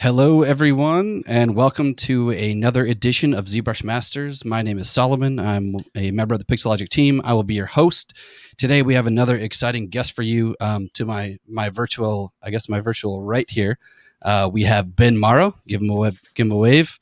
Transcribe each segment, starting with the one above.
Hello, everyone, and welcome to another edition of ZBrush Masters. My name is Solomon. I'm a member of the Pixologic team. I will be your host. Today, we have another exciting guest for you. To my virtual, my virtual right here, we have Ben Mauro. Give him a wave.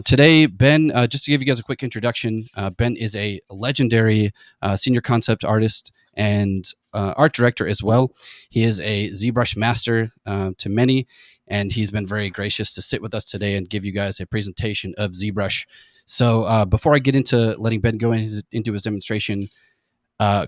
Today, Ben, just to give you guys a quick introduction, Ben is a legendary senior concept artist and art director as well. He is a ZBrush master to many, and he's been very gracious to sit with us today and give you guys a presentation of ZBrush. So before I get into letting Ben go into his demonstration,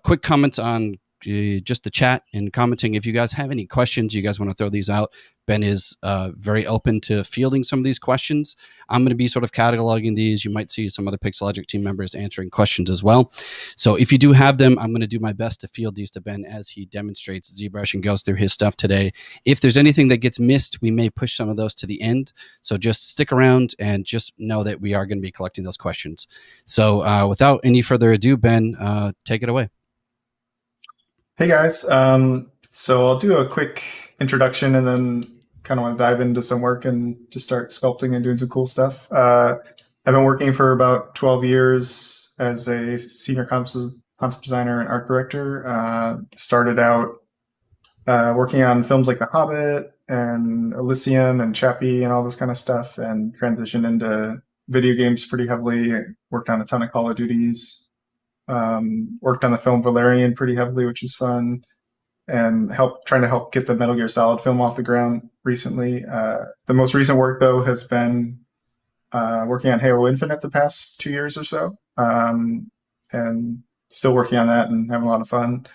quick comments on just the chat and commenting. If you guys have any questions, you guys want to throw these out, Ben is very open to fielding some of these questions. I'm going to be sort of cataloging these. You might see some other Pixologic team members answering questions as well. So if you do have them, I'm going to do my best to field these to Ben as he demonstrates ZBrush and goes through his stuff today. If there's anything that gets missed, we may push some of those to the end. So just stick around and just know that we are going to be collecting those questions. So without any further ado, Ben, take it away. Hey guys, so I'll do a quick introduction and then kind of want to dive into some work and just start sculpting and doing some cool stuff. I've been working for about 12 years as a senior concept designer and art director. Started out working on films like The Hobbit and Elysium and Chappie and all this kind of stuff, and transitioned into video games pretty heavily. Worked on a ton of Call of Duties. Worked on the film Valerian pretty heavily, which is fun, and trying to help get the Metal Gear Solid film off the ground recently. The most recent work, though, has been working on Halo Infinite the past 2 years or so, and still working on that and having a lot of fun,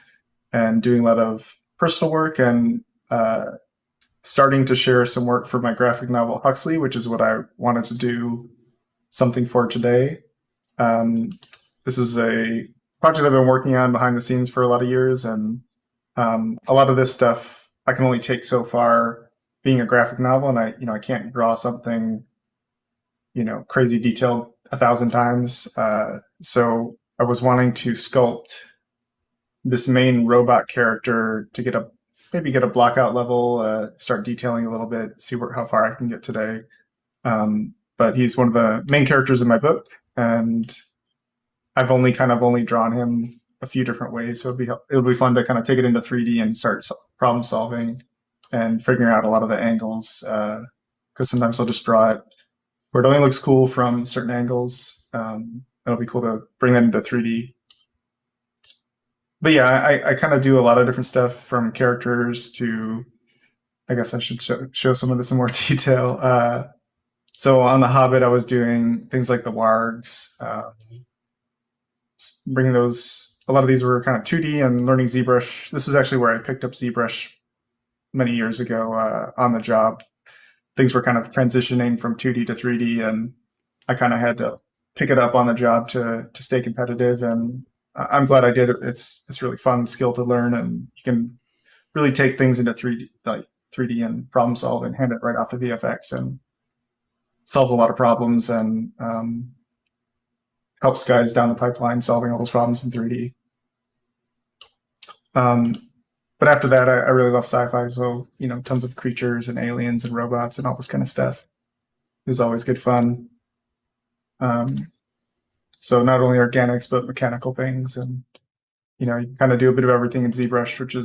and doing a lot of personal work, and starting to share some work for my graphic novel Huxley, which is what I wanted to do something for today. This is a project I've been working on behind the scenes for a lot of years, and a lot of this stuff I can only take so far being a graphic novel, and I can't draw something crazy detailed 1,000 times. So I was wanting to sculpt this main robot character to maybe get a blockout level, start detailing a little bit, see how far I can get today. But he's one of the main characters in my book, and I've only drawn him a few different ways, so it'll be fun to kind of take it into 3D and start problem solving and figuring out a lot of the angles, because sometimes I'll just draw it where it only looks cool from certain angles. It'll be cool to bring that into 3D. But yeah, I kind of do a lot of different stuff, from characters to, I guess I should show some of this in more detail. So on The Hobbit, I was doing things like the wargs, bringing those. A lot of these were kind of 2D, and learning ZBrush. This is actually where I picked up ZBrush many years ago on the job. Things were kind of transitioning from 2D to 3D, and I kind of had to pick it up on the job to stay competitive. And I'm glad I did it. It's really fun skill to learn, and you can really take things into 3D, like 3D and problem solve, and hand it right off to VFX, and solves a lot of problems, and helps guys down the pipeline solving all those problems in 3D. But after that, I really love sci-fi, so tons of creatures and aliens and robots and all this kind of stuff is always good fun. So not only organics but mechanical things, and you kind of do a bit of everything in ZBrush, which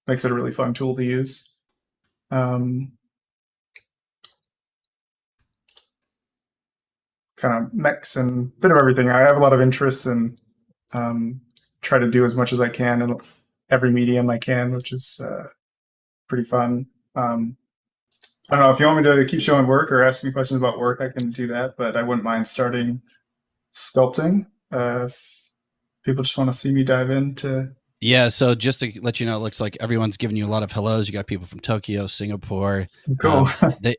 makes it a really fun tool to use. Kind of mechs and a bit of everything. I have a lot of interests, and try to do as much as I can in every medium I can, which is pretty fun. I don't know if you want me to keep showing work or ask me questions about work, I can do that, but I wouldn't mind starting sculpting if people just want to see me dive into. Yeah, so just to let you know, it looks like everyone's giving you a lot of hellos. You got people from Tokyo, Singapore. Cool.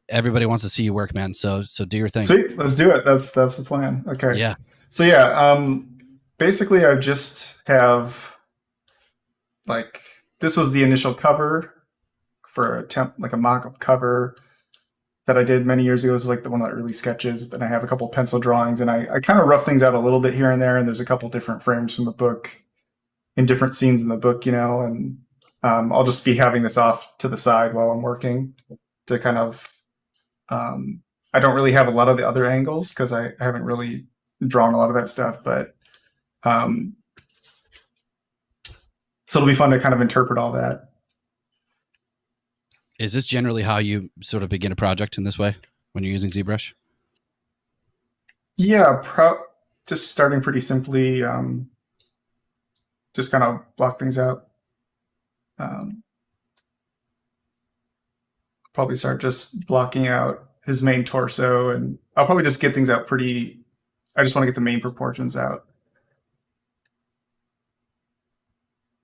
Everybody wants to see you work, man. So do your thing. Sweet, let's do it. That's the plan. Okay. Yeah. So yeah, basically I just have, this was the initial cover for a mock-up cover that I did many years ago. This is like one of the early sketches, but I have a couple pencil drawings, and I kind of rough things out a little bit here and there, and there's a couple different frames from the book in different scenes in the book, and I'll just be having this off to the side while I'm working to kind of I don't really have a lot of the other angles because I haven't really drawn a lot of that stuff, but um, so it'll be fun to kind of interpret all that. Is this generally how you sort of begin a project in this way when you're using ZBrush? Yeah, just starting pretty simply, just kind of block things out. Probably start just blocking out his main torso, and I'll probably just get things out pretty. I just want to get the main proportions out.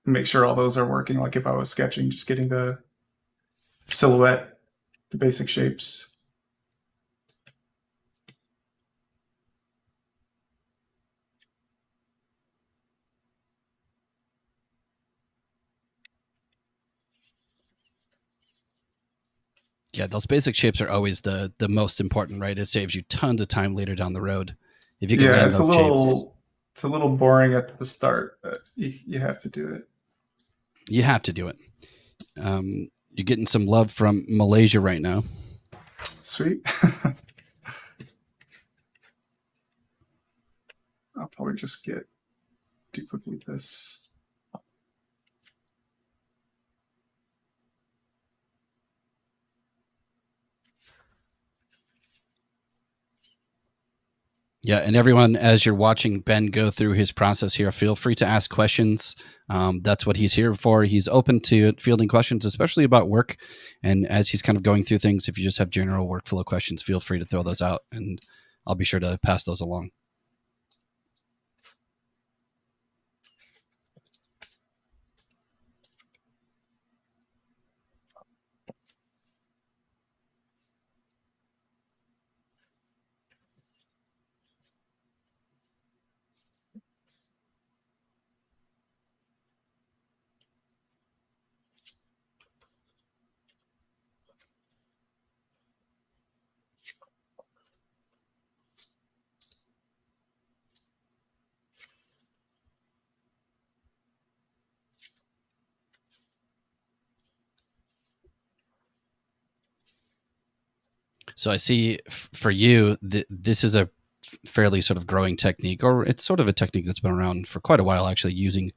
Make sure all those are working. Like if I was sketching, just getting the silhouette, the basic shapes. Yeah, those basic shapes are always the most important, right? It saves you tons of time later down the road if you can Yeah, land those shapes. it's a little boring at the start, but you have to do it. You have to do it. You're getting some love from Malaysia right now. Sweet. I'll probably just duplicate this. Yeah, and everyone, as you're watching Ben go through his process here, feel free to ask questions. That's what he's here for. He's open to fielding questions, especially about work. And as he's kind of going through things, if you just have general workflow questions, feel free to throw those out, and I'll be sure to pass those along. So I see for you, this is a fairly sort of growing technique, or it's sort of a technique that's been around for quite a while, actually, using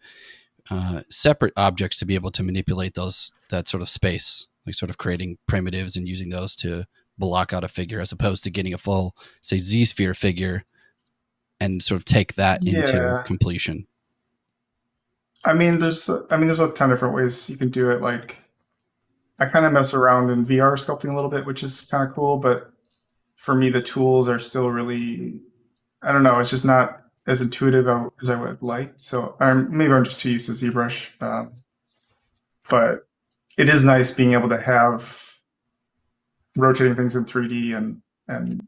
separate objects to be able to manipulate that sort of space, like sort of creating primitives and using those to block out a figure, as opposed to getting a full, say, Z-sphere figure and sort of take that into Yeah. completion. There's a ton of different ways you can do it. Like I kind of mess around in VR sculpting a little bit, which is kind of cool, but for me the tools are still really, I don't know, it's just not as intuitive as I would like. So maybe I'm just too used to ZBrush. But it is nice being able to have rotating things in 3D and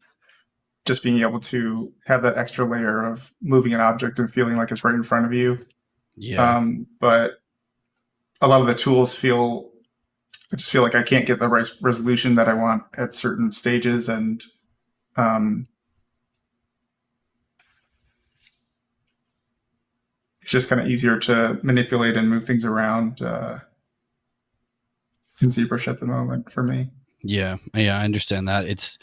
just being able to have that extra layer of moving an object and feeling like it's right in front of you. Yeah. But a lot of the tools I just feel like I can't get the right resolution that I want at certain stages, and it's just kind of easier to manipulate and move things around in ZBrush at the moment for me. Yeah, I understand that. It's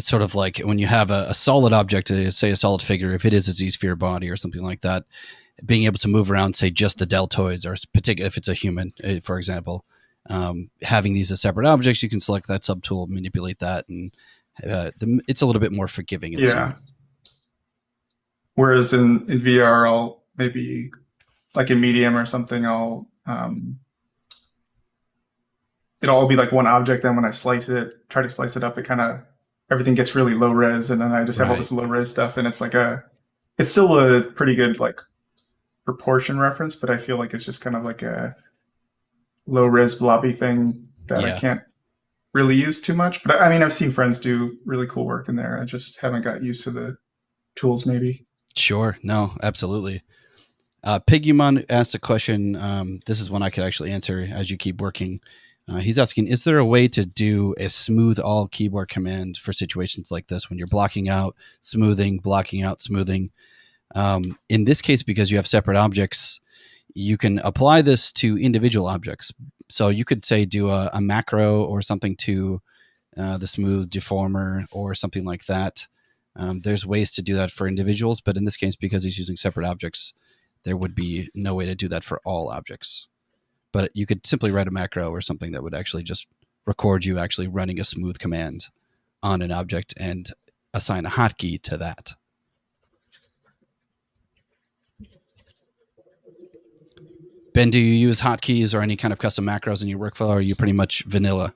sort of like when you have a solid object, say a solid figure, if it is a Z-sphere body or something like that, being able to move around, say, just the deltoids, or particular if it's a human, for example, having these as separate objects, you can select that subtool, manipulate that, and it's a little bit more forgiving. It seems. Whereas in VR, I'll maybe like in Medium or something, it'll all be like one object. Then when I try to slice it up, it kind of everything gets really low res, and then I just have all this low res stuff, and it's still a pretty good like proportion reference, but I feel like it's just kind of like a low res blobby thing that I can't really use too much. But I've seen friends do really cool work in there. I just haven't got used to the tools maybe. Sure. No, absolutely. Pigumon asked a question. This is one I could actually answer as you keep working. He's asking, is there a way to do a smooth all keyboard command for situations like this when you're blocking out, smoothing, blocking out, smoothing? In this case, because you have separate objects, you can apply this to individual objects. So you could say do a macro or something to the smooth deformer or something like that. There's ways to do that for individuals, but in this case, because he's using separate objects, there would be no way to do that for all objects. But you could simply write a macro or something that would actually just record you actually running a smooth command on an object and assign a hotkey to that. Ben, do you use hotkeys or any kind of custom macros in your workflow, or are you pretty much vanilla?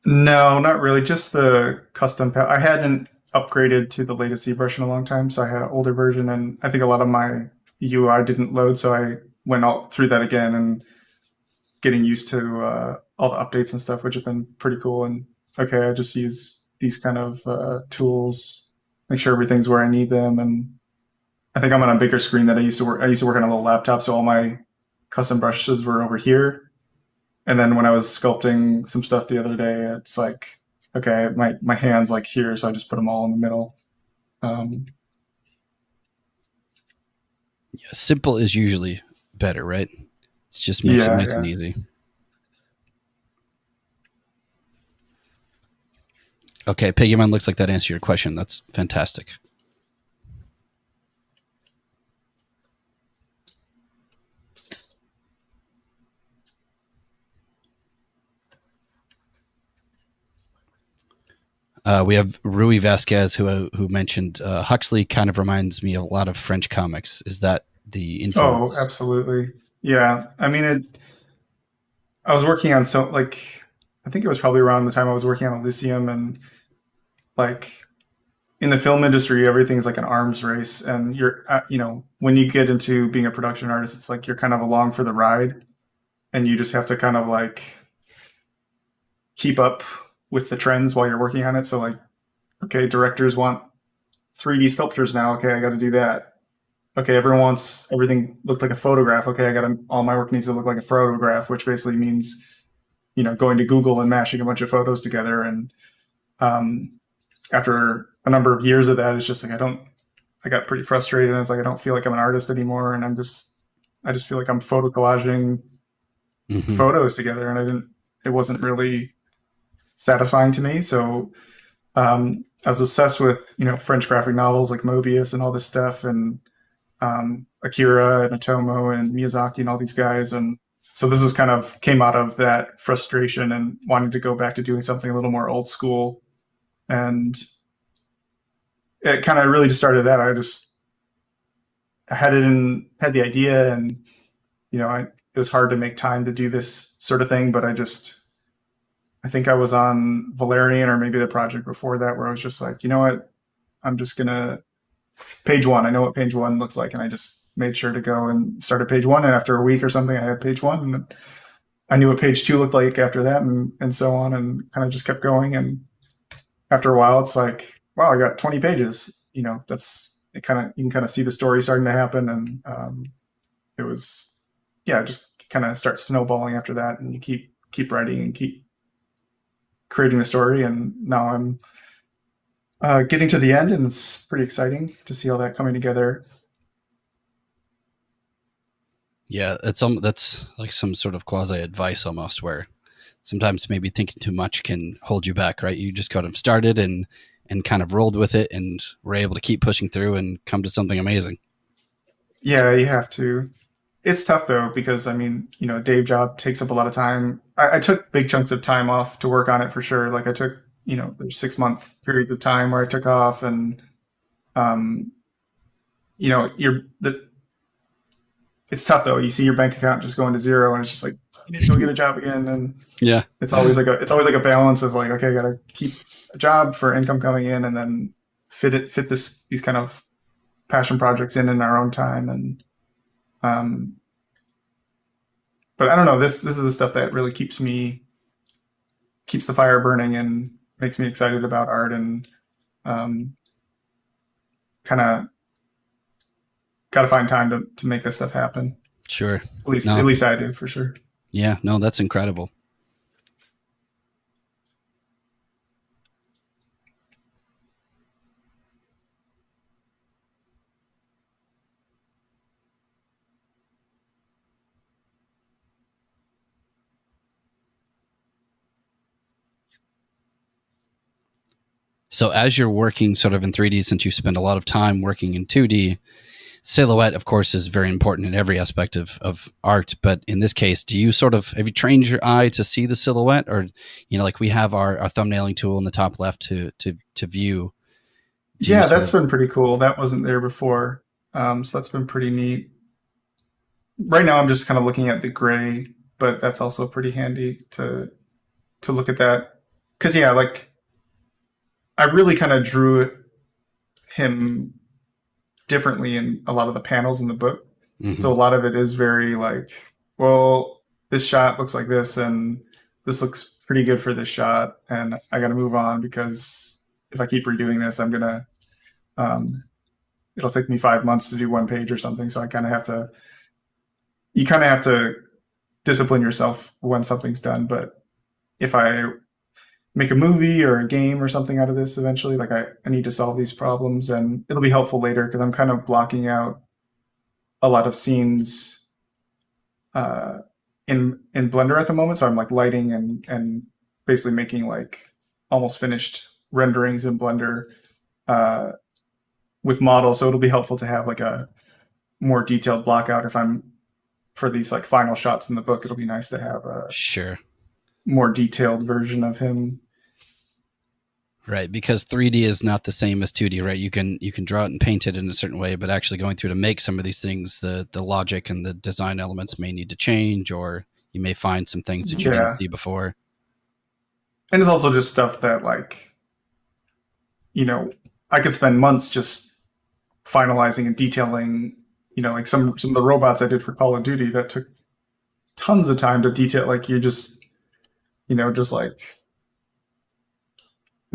No, not really. Just the custom. I hadn't upgraded to the latest ZBrush in a long time, so I had an older version, and I think a lot of my UI didn't load, so I went all through that again and getting used to all the updates and stuff, which have been pretty cool. And okay, I just use these kind of tools, make sure everything's where I need them, and I think I'm on a bigger screen that I used to work. I used to work on a little laptop, so all my custom brushes were over here. And then when I was sculpting some stuff the other day, it's like, okay, my hand's like here, so I just put them all in the middle. Yeah, simple is usually better, right? It just makes it nice and easy. Okay, Piggyman, looks like that answered your question. That's fantastic. We have Rui Vasquez who mentioned Huxley kind of reminds me a lot of French comics. Is that the influence? Oh, absolutely. Yeah. I mean, I was working on I think it was probably around the time I was working on Elysium, and like in the film industry, everything's like an arms race, and when you get into being a production artist, it's like you're kind of along for the ride, and you just have to kind of like keep up with the trends while you're working on it. So like, okay, directors want 3D sculptures now. Okay, I got to do that. Okay, everyone wants everything looked like a photograph. Okay, all my work needs to look like a photograph, which basically means, going to Google and mashing a bunch of photos together. And after a number of years of that, it's just like I got pretty frustrated, and it's like I don't feel like I'm an artist anymore, and I just feel like I'm photo collaging photos together, and it wasn't really satisfying to me. So I was obsessed with French graphic novels like Mobius and all this stuff, and Akira and Otomo and Miyazaki and all these guys. And so this is kind of came out of that frustration and wanting to go back to doing something a little more old school. And it kind of really just started that. I had had the idea, and it was hard to make time to do this sort of thing, but I think I was on Valerian or maybe the project before that, where I was just like, you know what, I'm just gonna page one. I know what page one looks like, and I just made sure to go and started page one. And after a week or something, I had page one, and I knew what page two looked like after that, and so on, and kind of just kept going. And after a while, it's like, wow, I got 20 pages. That's it. You can kind of see the story starting to happen, and it was, yeah, just kind of start snowballing after that, and you keep writing and keep creating the story. And now I'm getting to the end, and it's pretty exciting to see all that coming together. Yeah, that's like some sort of quasi advice almost, where sometimes maybe thinking too much can hold you back, right? You just got them started and kind of rolled with it, and were able to keep pushing through and come to something amazing. Yeah, you have to. It's tough though, because I mean, a day job takes up a lot of time. I took big chunks of time off to work on it for sure. Like I took, there's 6 month periods of time where I took off, and um, it's tough though. You see your bank account just going to zero, and it's just like you need to go get a job again. And yeah, it's always like a balance of like, okay, I gotta keep a job for income coming in, and then fit these kind of passion projects in our own time. And but I don't know. This is the stuff that really keeps the fire burning and makes me excited about art, and kind of got to find time to make this stuff happen. Sure. At least I do, for sure. Yeah, no, that's incredible. So as you're working sort of in 3D, since you spend a lot of time working in 2D, silhouette, of course, is very important in every aspect of art. But in this case, do you sort of, have you trained your eye to see the silhouette? Or, like we have our thumbnailing tool in the top left to view. Do you Yeah, sort that's of, been pretty cool. That wasn't there before. So that's been pretty neat. Right now I'm just kind of looking at the gray, but that's also pretty handy to look at that. Cause yeah, like I really kind of drew him differently in a lot of the panels in the book. So a mhm. lot of it is very like, well, this shot looks like this, and this looks pretty good for this shot, and I got to move on because if I keep redoing this, I'm gonna, um, it'll take me 5 months to do one page or something. So I kind of have to, you kind of have to discipline yourself when something's done. But if I make a movie or a game or something out of this eventually, like I need to solve these problems, and it'll be helpful later because I'm kind of blocking out a lot of scenes uh, in Blender at the moment. So I'm like lighting and basically making like almost finished renderings in Blender uh, with models. So it'll be helpful to have like a more detailed block out if I'm for these like final shots in the book. It'll be nice to have a Sure. more detailed version of him. Right, because 3D is not the same as 2D, right? You can draw it and paint it in a certain way, but actually going through to make some of these things, the logic and the design elements may need to change, or you may find some things that you didn't Yeah. see before. And it's also just stuff that like, I could spend months just finalizing and detailing, like some of the robots I did for Call of Duty that took tons of time to detail. Like you just, just like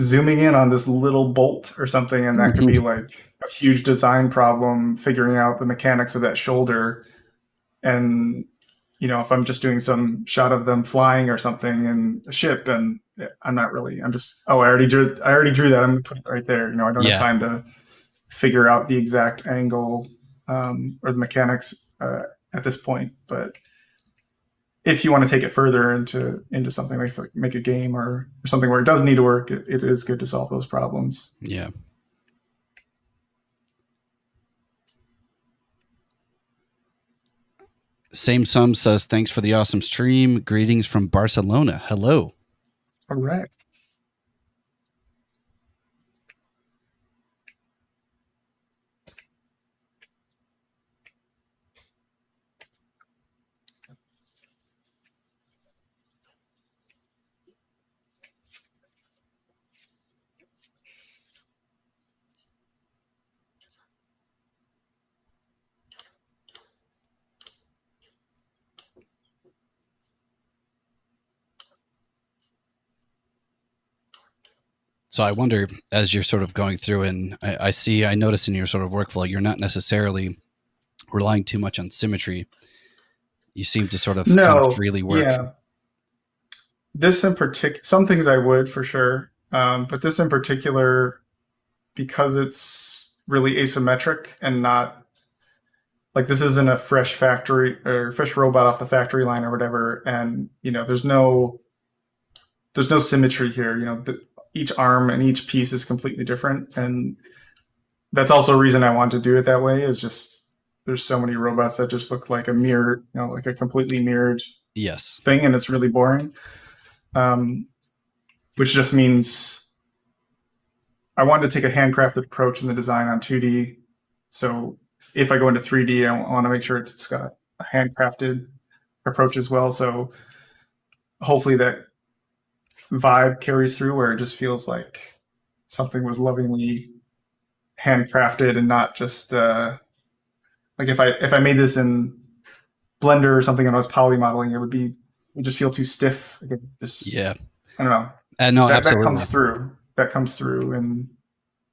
zooming in on this little bolt or something, and that could be Mhm. like a huge design problem figuring out the mechanics of that shoulder. And if I'm just doing some shot of them flying or something in a ship, and I'm not really, I'm just, oh, I already drew that. I'm gonna put it right there. I don't have Yeah, time to figure out the exact angle or the mechanics at this point. But if you want to take it further into something like make a game or something where it does need to work, it is good to solve those problems. yeah. Same Sum says, thanks for the awesome stream. Greetings from Barcelona. Hello. All right. So I wonder, as you're sort of going through, and I notice in your sort of workflow, you're not necessarily relying too much on symmetry. You seem to sort of kind of No, freely work. yeah. This in particular, some things I would for sure, but this in particular, because it's really asymmetric and not like this isn't a fresh factory or fresh robot off the factory line or whatever, and there's no symmetry here. Each arm and each piece is completely different, and that's also a reason I want to do it that way. Is just there's so many robots that just look like a mirror, like a completely mirrored Yes. thing, and it's really boring. Um, which just means I wanted to take a handcrafted approach in the design on 2D. So if I go into 3D, I want to make sure it's got a handcrafted approach as well. So hopefully that vibe carries through where it just feels like something was lovingly handcrafted and not just like if I made this in Blender or something and I was poly modeling, it would just feel too stiff. Like just Yeah. I don't know. No, That absolutely. comes through. That comes through in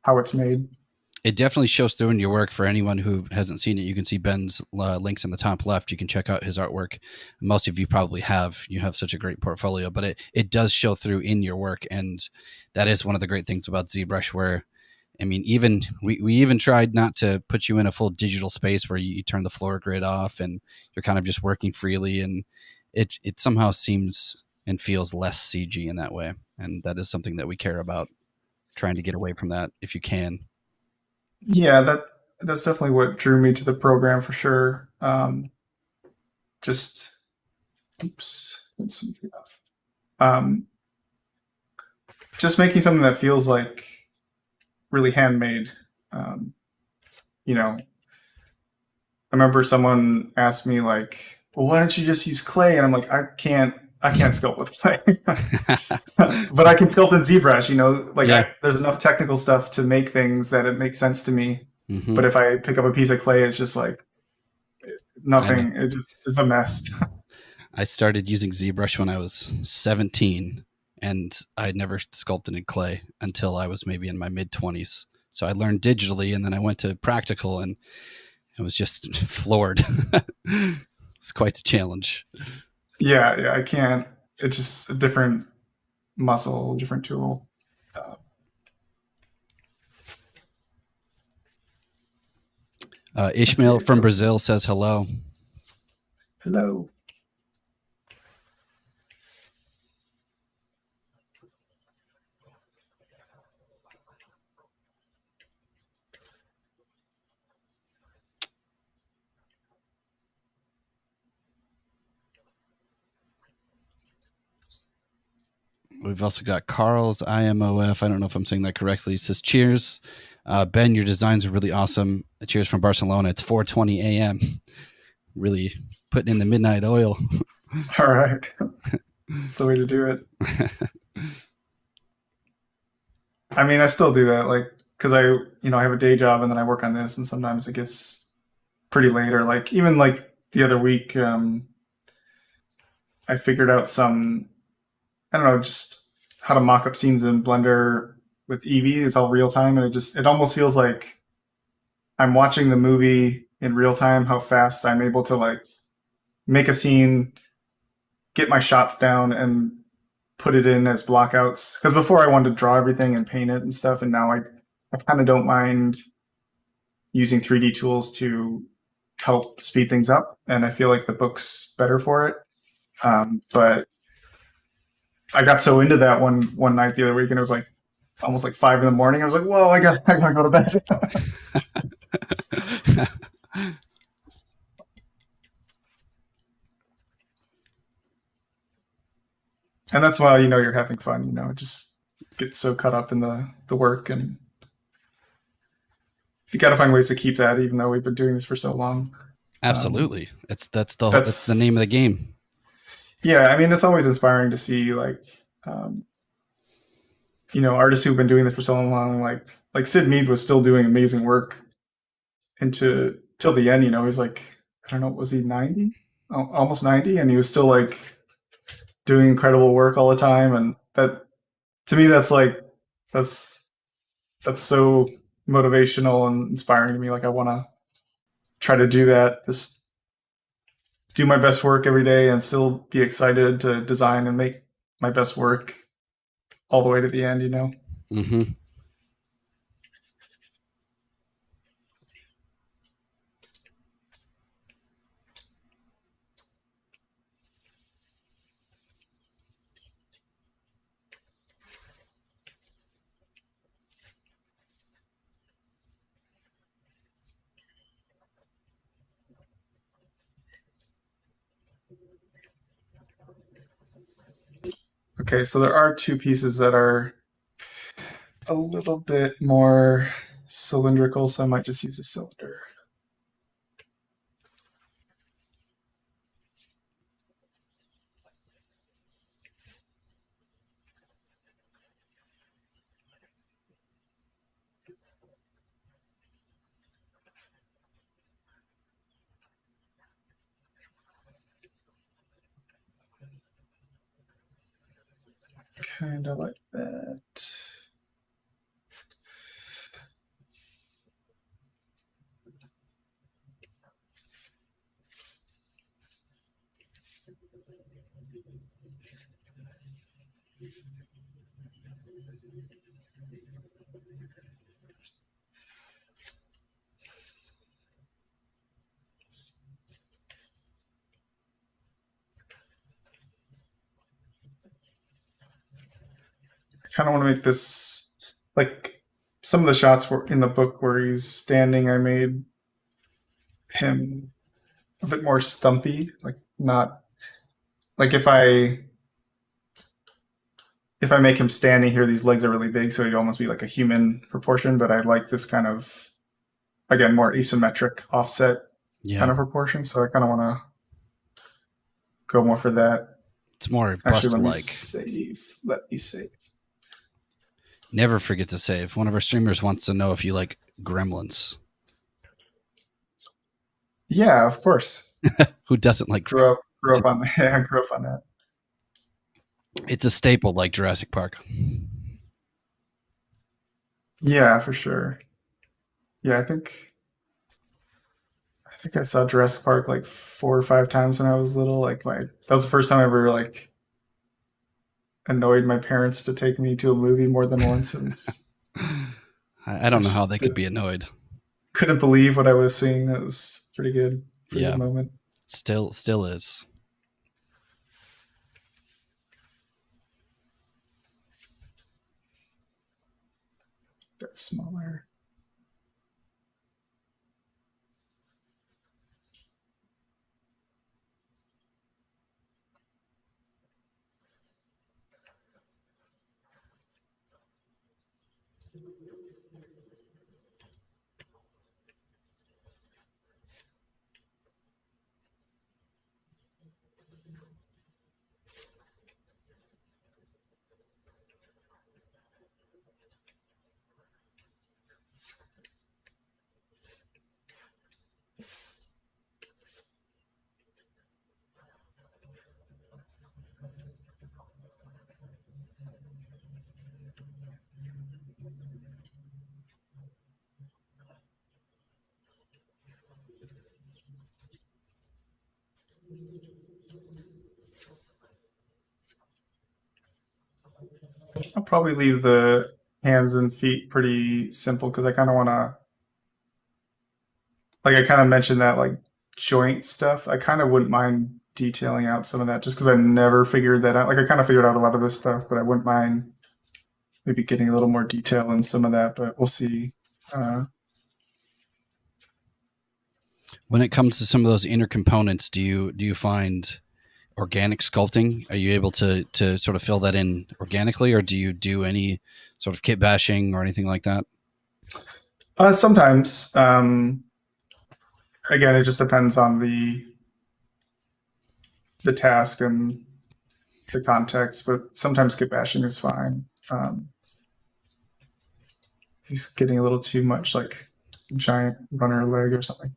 how it's made. It definitely shows through in your work. For anyone who hasn't seen it, you can see Ben's links in the top left. You can check out his artwork. Most of you probably have. You have such a great portfolio, but it does show through in your work. And that is one of the great things about ZBrush, where, I mean, even we even tried not to put you in a full digital space where you turn the floor grid off and you're kind of just working freely. And it somehow seems and feels less CG in that way. And that is something that we care about. trying to get away from that if you can. Yeah, that's definitely what drew me to the program for sure. Just oops, that's some off. Just making something that feels like really handmade. Um, you know, I remember someone asked me like, "Well, why don't you just use clay?" And I'm like, I can't sculpt with clay, but I can sculpt in ZBrush. Like Yeah. there's enough technical stuff to make things that it makes sense to me. Mm-hmm. But if I pick up a piece of clay, it's just like I know. nothing. It's a mess. I started using ZBrush when I was 17, and I had never sculpted in clay until I was maybe in my mid 20s. So I learned digitally, and then I went to practical, and I was just floored. It's quite the challenge. Yeah, I can't. It's just a different muscle, different tool. Uh, Ishmael okay, from so Brazil says hello. hello. We've also got Carl's IMOF. I don't know if I'm saying that correctly. He says, cheers. Ben, your designs are really awesome. Cheers from Barcelona. It's 4:20 a.m. Really putting in the midnight oil. All right, that's the way to do it. I mean, I still do that, like, because I have a day job and then I work on this, and sometimes it gets pretty late, or like even like the other week, I figured out some, I don't know, just how to mock up scenes in Blender with Eevee. It's all real time, and it almost feels like I'm watching the movie in real time. How fast I'm able to like make a scene, get my shots down, and put it in as blockouts. Because before I wanted to draw everything and paint it and stuff, and now I kind of don't mind using 3D tools to help speed things up, and I feel like the book's better for it. But I got so into that one night the other week, and it was like almost like 5 in the morning. I was like, "Whoa, I gotta go to bed." And that's why you're having fun. Just get so caught up in the work, and you got to find ways to keep that, even though we've been doing this for so long. Um, Absolutely. That's the name that's of the game. Yeah. I mean, it's always inspiring to see like um, artists who've been doing this for so long. Like Sid Mead was still doing amazing work into till the end. He's like, I don't know, was he 90? Almost 90, and he was still like doing incredible work all the time. And that to me, that's that's so motivational and inspiring to me. Like I want to try to do that. Just do my best work every day and still be excited to design and make my best work all the way to the end. Mm-hmm. Okay, so there are two pieces that are a little bit more cylindrical, so I might just use a cylinder. Kind of like that. I kind of want to make this like some of the shots were in the book where he's standing. I made him a bit more stumpy, like not like if I make him standing here, these legs are really big, so he'd almost be like a human proportion. But I like this kind of, again, more asymmetric offset kind of proportion. So I kind of want to go more for that. It's more Actually, let me bust-like. save. Let me save. Never forget to save. One of our streamers wants to know if you like gremlins. Yeah, of course. Who doesn't like grew up on that. Yeah, I grew up on that. It's a staple like Jurassic Park. Yeah, for sure. Yeah, I think I saw Jurassic Park like 4 or 5 times when I was little. Like that was the first time I ever like annoyed my parents to take me to a movie more than once. And I don't know how they could be annoyed. Couldn't believe what I was seeing. That was pretty good. Pretty good moment. Still is. Bit smaller. I'll probably leave the hands and feet pretty simple because I kind of want to, like I kind of mentioned that like joint stuff. I kind of wouldn't mind detailing out some of that just because I never figured that out. Like I kind of figured out a lot of this stuff, but I wouldn't mind maybe getting a little more detail in some of that. But we'll see. When it comes to some of those inner components, do you find organic sculpting? Are you able to sort of fill that in organically, or do you do any sort of kitbashing or anything like that? Sometimes. Again, it just depends on the task and the context, but sometimes kitbashing is fine. He's getting a little too much like giant runner leg or something.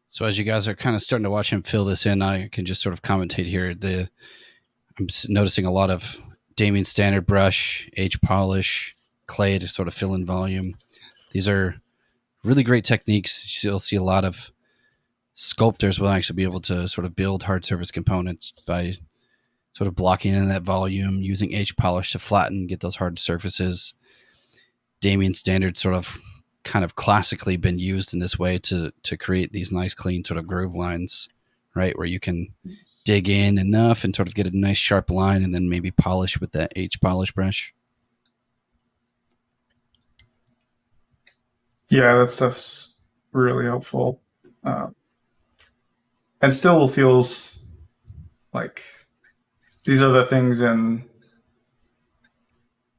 So as you guys are kind of starting to watch him fill this in, I can just sort of commentate here. I'm noticing a lot of Damien Standard brush, H polish, clay to sort of fill in volume. These are really great techniques. You'll see a lot of sculptors will actually be able to sort of build hard surface components by sort of blocking in that volume, using H polish to flatten, get those hard surfaces. Damien standard sort of kind of classically been used in this way to create these nice clean sort of groove lines, right, where you can dig in enough and sort of get a nice sharp line and then maybe polish with that H polish brush. Yeah, that stuff's really helpful. And still feels like these are the things in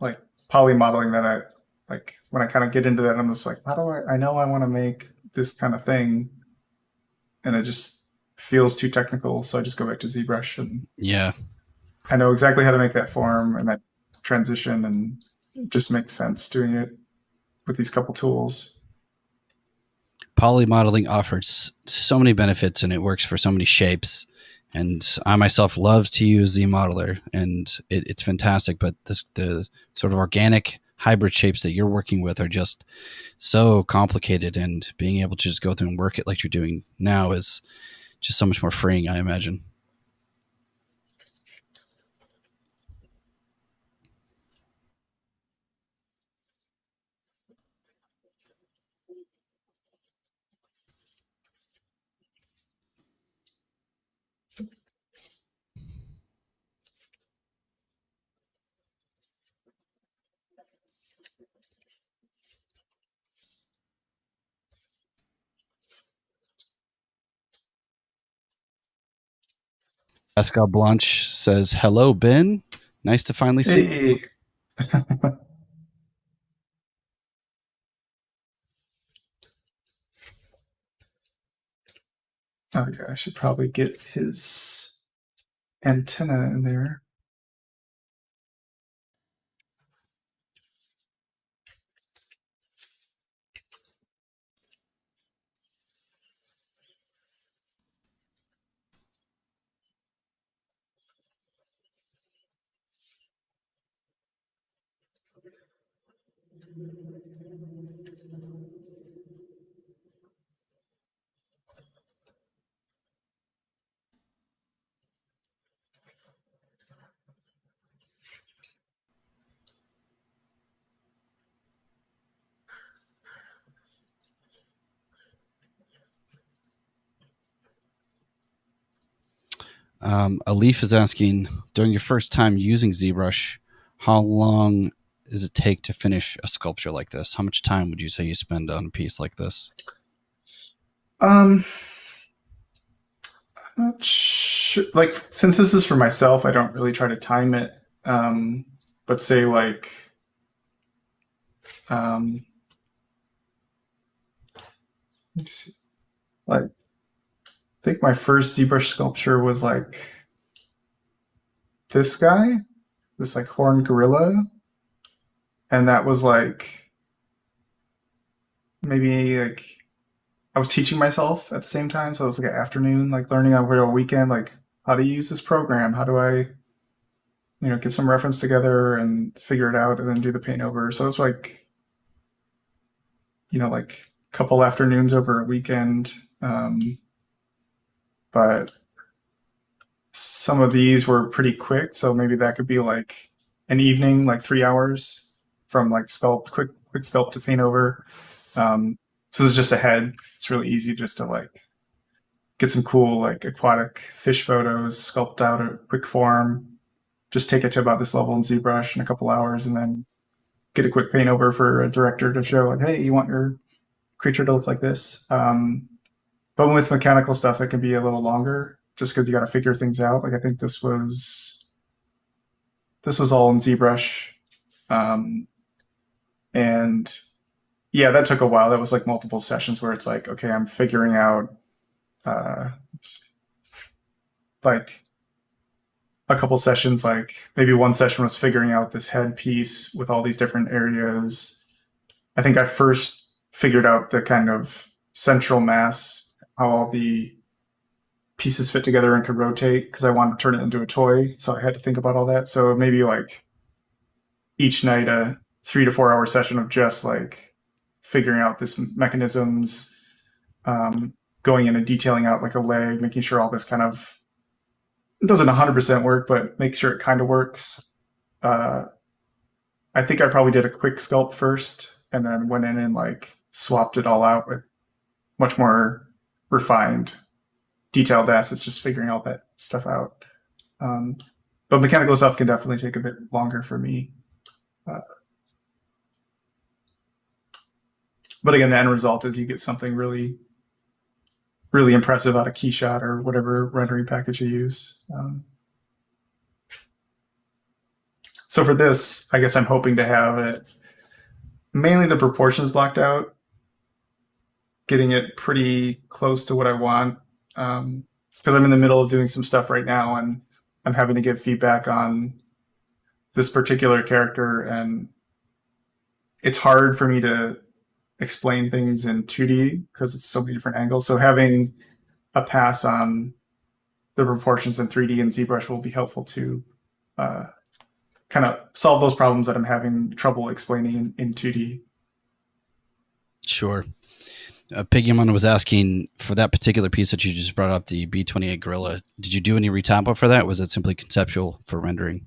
like poly modeling that I like when I kind of get into that, I'm just like, how do I know I want to make this kind of thing, and it just feels too technical, so I just go back to ZBrush and Yeah, I know exactly how to make that form and that transition, and it just makes sense doing it with these couple tools. poly modeling offers so many benefits and it works for so many shapes. And I myself love to use ZModeler, and it's fantastic. But the sort of organic hybrid shapes that you're working with are just so complicated, and being able to just go through and work it like you're doing now is just so much more freeing, I imagine. Pascal Blanche says, "Hello, Ben. Nice to finally see you." Hey. Oh yeah, I should probably get his antenna in there. Alif is asking, during your first time using ZBrush, how long does it take to finish a sculpture like this? How much time would you say you spend on a piece like this? I'm not sure. Like, since this is for myself, I don't really try to time it. But say like, um, let's see. Like, I think my first ZBrush sculpture was like this guy, this like horned gorilla, and that was like maybe like I was teaching myself at the same time, so it was like an afternoon, like learning over a weekend, like how to use this program, how do I, get some reference together and figure it out, and then do the paint over. So it's like, like a couple afternoons over a weekend. But some of these were pretty quick, so maybe that could be like an evening, like 3 hours from like sculpt, quick sculpt to paint over. So this is just a head. It's really easy just to like get some cool like aquatic fish photos, sculpt out a quick form, just take it to about this level in ZBrush in a couple hours, and then get a quick paint over for a director to show like, hey, you want your creature to look like this. But with mechanical stuff, it can be a little longer just because you got to figure things out. Like I think this was all in ZBrush. And yeah, that took a while. That was like multiple sessions where it's like, okay, I'm figuring out like a couple sessions, like maybe one session was figuring out this head piece with all these different areas. I think I first figured out the kind of central mass, how all the pieces fit together and could rotate, because I wanted to turn it into a toy. So I had to think about all that. So maybe like each night a 3 to 4 hour session of just like figuring out this mechanisms, going in and detailing out like a leg, making sure all this kind of, it doesn't 100% work, but make sure it kind of works. I think I probably did a quick sculpt first, and then went in and like swapped it all out with much more refined, detailed assets, just figuring all that stuff out. But mechanical stuff can definitely take a bit longer for me. But again, the end result is you get something really, really impressive out of Keyshot or whatever rendering package you use. So for this, I guess I'm hoping to have it mainly the proportions blocked out, getting it pretty close to what I want. Because I'm in the middle of doing some stuff right now, and I'm having to give feedback on this particular character, and it's hard for me to explain things in 2D because it's so many different angles. So having a pass on the proportions in 3D and ZBrush will be helpful to kind of solve those problems that I'm having trouble explaining in 2D. Sure. Piggyamon was asking, for that particular piece that you just brought up, the B28 Gorilla, did you do any retampo for that? Was it simply conceptual for rendering?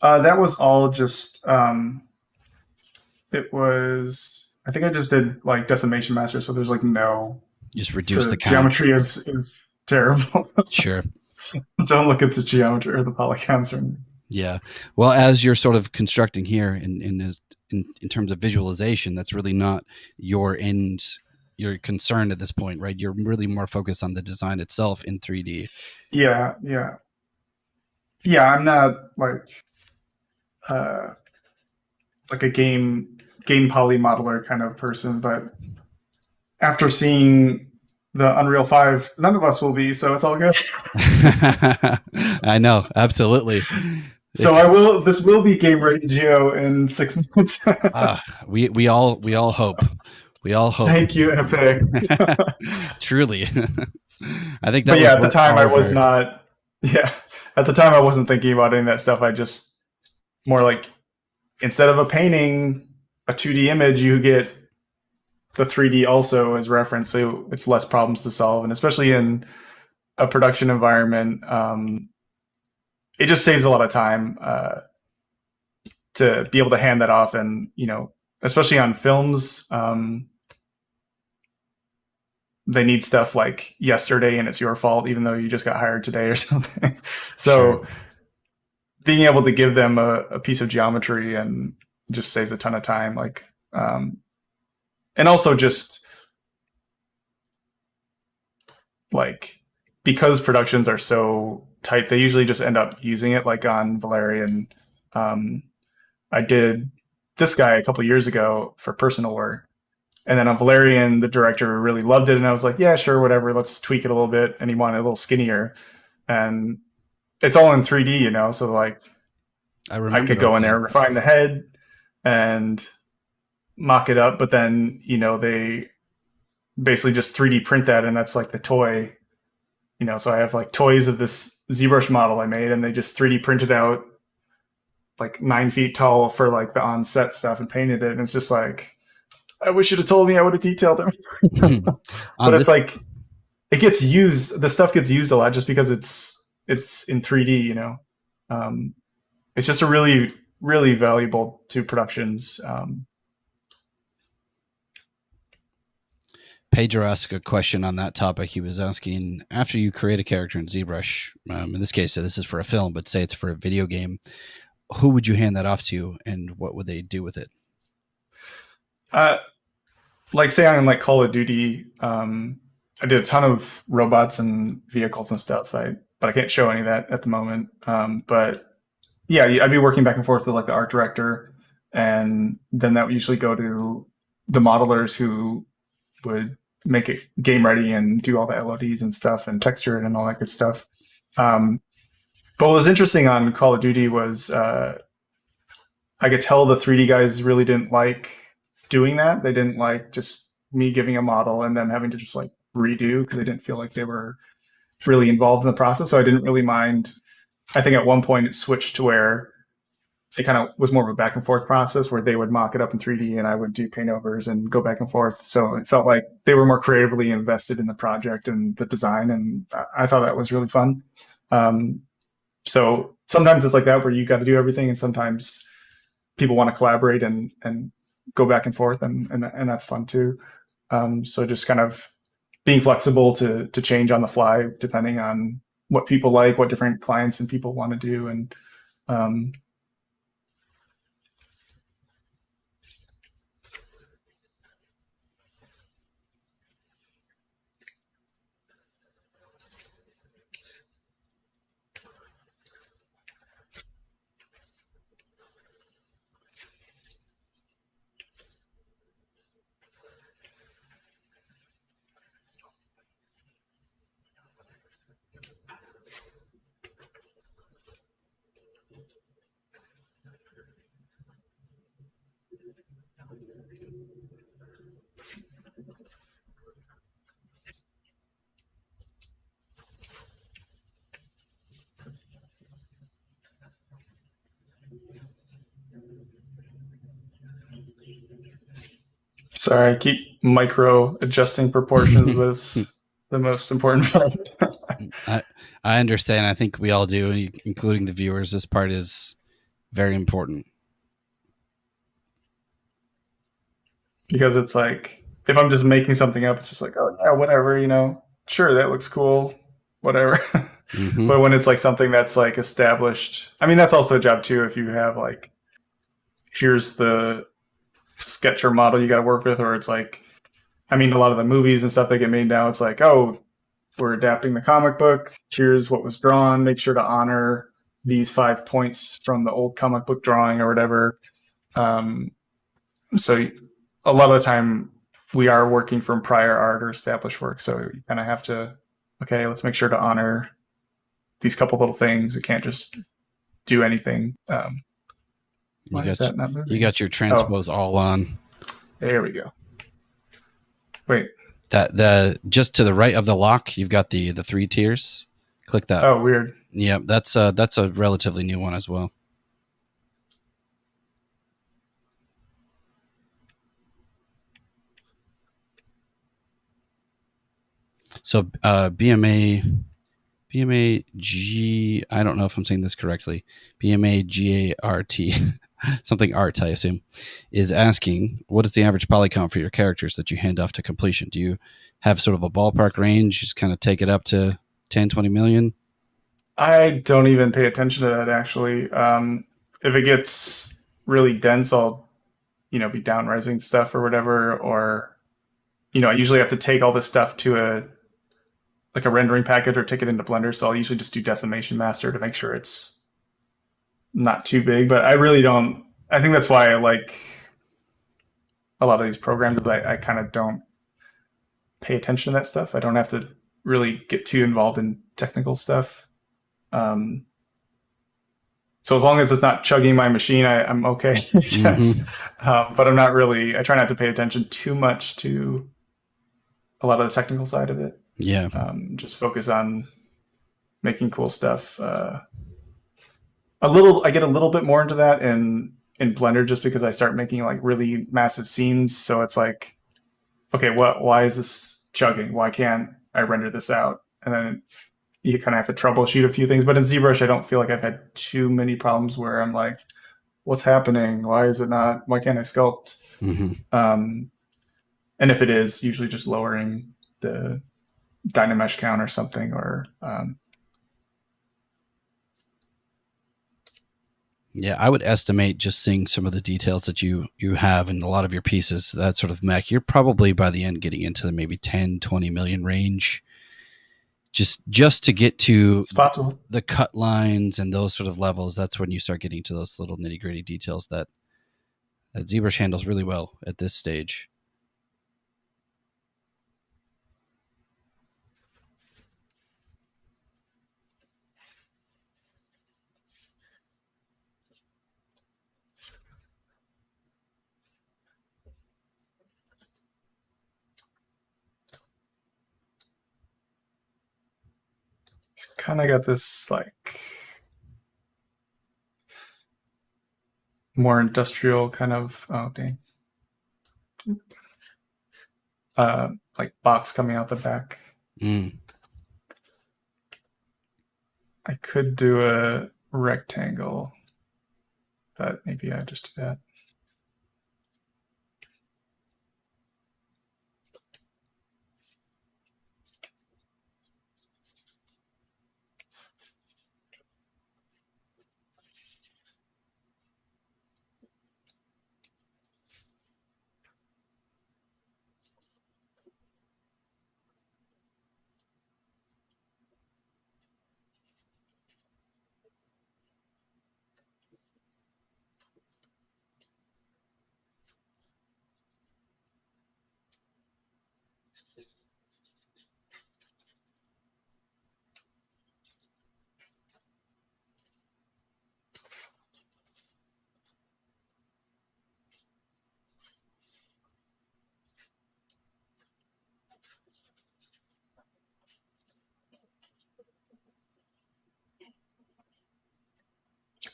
That was all just, it was, I think I just did like decimation master, so there's like no... Just reduce the count. Geometry is terrible. Sure. Don't look at the geometry or the polygons or anything. Yeah. Well, as you're sort of constructing here in terms of visualization, that's really not your concern at this point, right? You're really more focused on the design itself in 3D. Yeah. I'm not like a game poly modeler kind of person, but after seeing the Unreal 5, none of us will be, so it's all good. I know, absolutely. So this will be game ready Geo in 6 months. We all hope. We all hope. Thank you, Epic. Truly. I think that. But yeah, at the time I was not. Yeah, at the time I wasn't thinking about any of that stuff. I just more like, instead of a painting, a 2D image, you get the 3D also as reference, so it's less problems to solve, and especially in a production environment, it just saves a lot of time to be able to hand that off. And especially on films, they need stuff like yesterday, and it's your fault, even though you just got hired today or something. So being able to give them a piece of geometry and just saves a ton of time. Like, and also just like, because productions are so tight, they usually just end up using it. Like on Valerian, I did this guy a couple years ago for personal work, and then on Valerian, the director really loved it, and I was like, yeah, sure, whatever, let's tweak it a little bit, and he wanted a little skinnier, and it's all in 3D, so like I could go in there and refine the head and mock it up, but then they basically just 3D print that, and that's like the toy. So I have like toys of this ZBrush model I made, and they just 3D printed out like 9 feet tall for like the on-set stuff and painted it. And it's just like, I wish you'd have told me, I would have detailed it. But it's like, it gets used, the stuff gets used a lot just because it's in 3D, it's just a really, really valuable to productions. Pedro asked a question on that topic. He was asking, after you create a character in ZBrush, in this case, so this is for a film, but say it's for a video game, who would you hand that off to, and what would they do with it? Like say on like Call of Duty, I did a ton of robots and vehicles and stuff. But I can't show any of that at the moment. But yeah, I'd be working back and forth with like the art director, and then that would usually go to the modelers who would make it game ready and do all the LODs and stuff and texture it and all that good stuff. But what was interesting on Call of Duty was I could tell the 3D guys really didn't like doing that. They didn't like just me giving a model and them having to just like redo, because they didn't feel like they were really involved in the process. So I didn't really mind. I think at one point it switched to where it kind of was more of a back and forth process where they would mock it up in 3D and I would do paint overs and go back and forth. So it felt like they were more creatively invested in the project and the design, and I thought that was really fun. So sometimes it's like that where you got to do everything, and sometimes people want to collaborate and go back and forth, and that's fun too. So just kind of being flexible to change on the fly depending on what people like, what different clients and people want to do, and sorry, I keep micro adjusting proportions, but it's the most important part. I understand. I think we all do, including the viewers. This part is very important. Because it's like, if I'm just making something up, it's just like, oh yeah, whatever, sure, that looks cool, whatever. Mm-hmm. But when it's like something that's like established, I mean, that's also a job too. If you have like, here's the sketch or model you got to work with, or it's like, I mean, a lot of the movies and stuff that get made now, it's like, oh, we're adapting the comic book. Here's what was drawn. Make sure to honor these 5 points from the old comic book drawing or whatever. So a lot of the time we are working from prior art or established work. So you kind of have to, okay, let's make sure to honor these couple little things. You can't just do anything. Why is that not moving? You got your transpose all on. There we go. Wait. That just to the right of the lock, you've got the 3 tiers. Click that. Oh, weird. Yeah, that's a relatively new one as well. So BMA G, I don't know if I'm saying this correctly. BMA GART, something art, I assume, is asking, what is the average poly count for your characters that you hand off to completion? Do you have sort of a ballpark range? Just kind of take it up to 10, 20 million? I don't even pay attention to that, actually. If it gets really dense, I'll, be downrising stuff or whatever, or, I usually have to take all this stuff to a rendering package or take it into Blender. So I'll usually just do decimation master to make sure it's not too big. But I really don't. I think that's why I like a lot of these programs. Is I kind of don't pay attention to that stuff. I don't have to really get too involved in technical stuff. So as long as it's not chugging my machine, I'm okay. Mm-hmm. But I'm not really. I try not to pay attention too much to a lot of the technical side of it. Yeah. Just focus on making cool stuff. I get a little bit more into that in Blender just because I start making like really massive scenes. So it's like, okay, why is this chugging? Why can't I render this out? And then you kind of have to troubleshoot a few things. But in ZBrush, I don't feel like I've had too many problems where I'm like, what's happening? Why can't I sculpt? Mm-hmm. And if it is, usually just lowering the Dynamesh count or something, or yeah, I would estimate, just seeing some of the details that you have in a lot of your pieces, that sort of mech, you're probably by the end getting into the maybe 10, 20 million range. Just to get to the cut lines and those sort of levels, that's when you start getting to those little nitty gritty details that ZBrush handles really well at this stage. It's kind of got this like more industrial kind of, oh dang, like box coming out the back. I could do a rectangle, but maybe I just do that.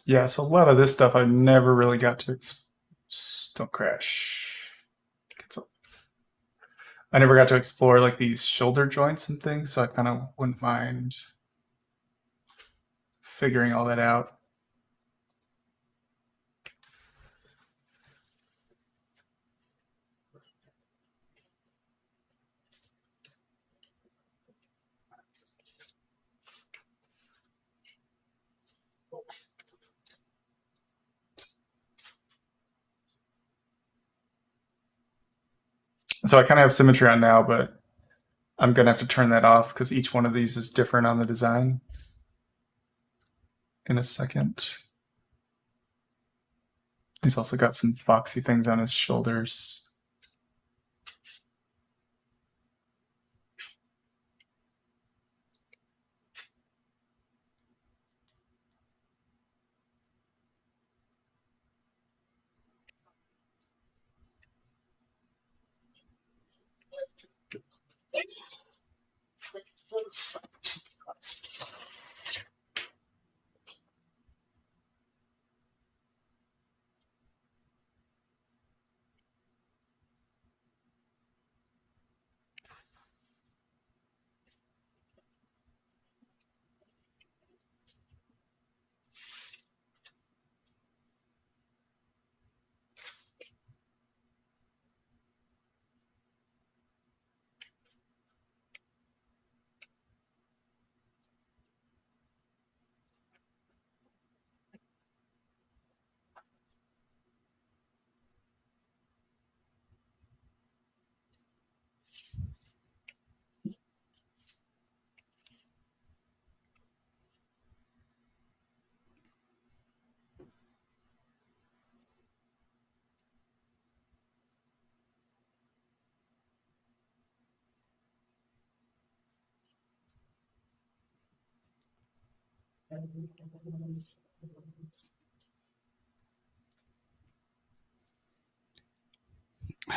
Yeah, so a lot of this stuff I never really got to. Don't crash. I never got to explore like these shoulder joints and things, so I kind of wouldn't mind figuring all that out. So I kind of have symmetry on now, but I'm gonna have to turn that off because each one of these is different on the design in a second. He's also got some boxy things on his shoulders.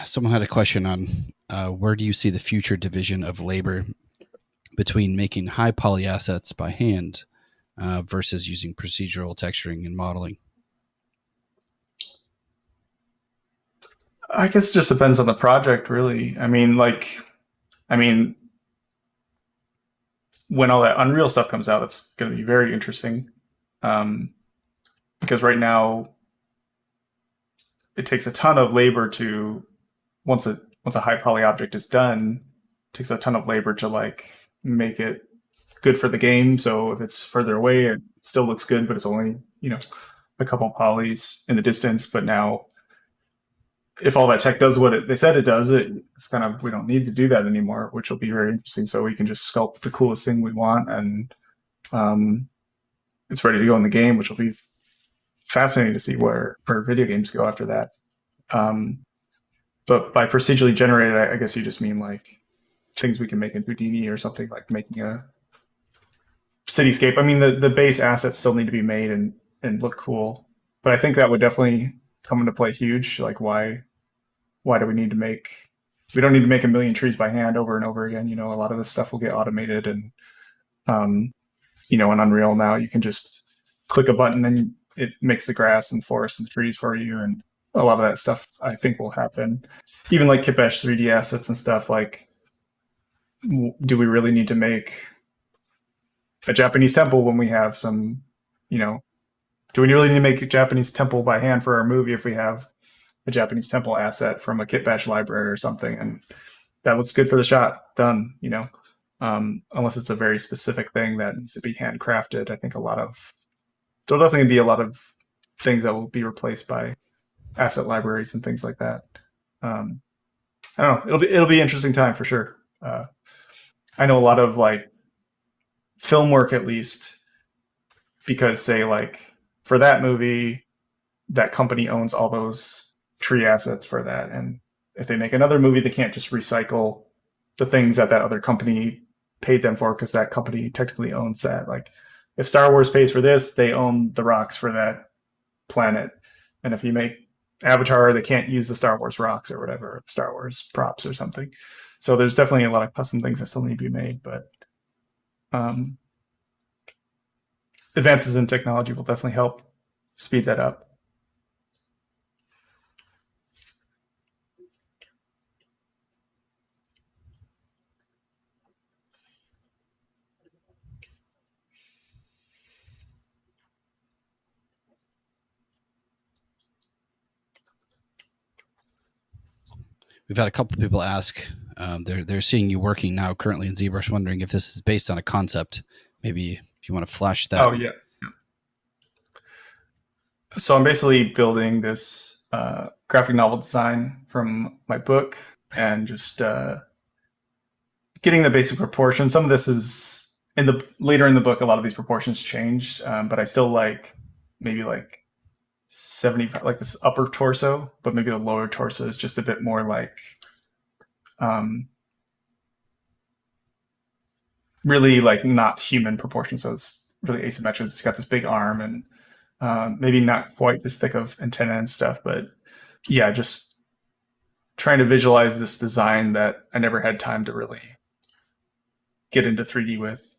Someone had a question on where do you see the future division of labor between making high poly assets by hand versus using procedural texturing and modeling? I guess it just depends on the project, really. I mean, when all that Unreal stuff comes out, that's going to be very interesting. Because right now, it takes a ton of labor to once a high poly object is done, it takes a ton of labor to like make it good for the game. So if it's further away, it still looks good, but it's only a couple polys in the distance. But now, if all that tech does what they said it does, it's kind of we don't need to do that anymore, which will be very interesting. So we can just sculpt the coolest thing we want, and it's ready to go in the game, which will be fascinating to see where video games go after that. But by procedurally generated, I guess you just mean like things we can make in Houdini or something, like making a cityscape. I mean, the base assets still need to be made and look cool, but I think that would definitely come into play huge. Like, why do we need to make? We don't need to make a million trees by hand over and over again. A lot of this stuff will get automated, and in Unreal now you can just click a button and it makes the grass and forest and trees for you, and a lot of that stuff I think will happen. Even like Kitbash 3D assets and stuff. Like, do we really need to make a Japanese temple when we have some? Do we really need to make a Japanese temple by hand for our movie if we have a Japanese temple asset from a Kitbash library or something, and that looks good for the shot? Done. Unless it's a very specific thing that needs to be handcrafted. I think there'll definitely be a lot of things that will be replaced by asset libraries and things like that. I don't know. It'll be an interesting time for sure. I know a lot of like film work, at least, because say like for that movie, that company owns all those tree assets for that, and if they make another movie, they can't just recycle the things that other company paid them for, because that company technically owns that. Like, if Star Wars pays for this, they own the rocks for that planet, and if you make Avatar, they can't use the Star Wars rocks or whatever, the Star Wars props or something. So there's definitely a lot of custom things that still need to be made, but advances in technology will definitely help speed that up. We've had a couple of people ask. They're seeing you working now currently in ZBrush, wondering if this is based on a concept. Maybe if you want to flash that. Oh, yeah. So I'm basically building this graphic novel design from my book and just getting the basic proportions. Some of this is later in the book. A lot of these proportions changed, but I still like maybe like 75, like this upper torso, but maybe the lower torso is just a bit more like really like not human proportions. So it's really asymmetric. It's got this big arm and maybe not quite this thick of antenna and stuff, but yeah, just trying to visualize this design that I never had time to really get into 3D with.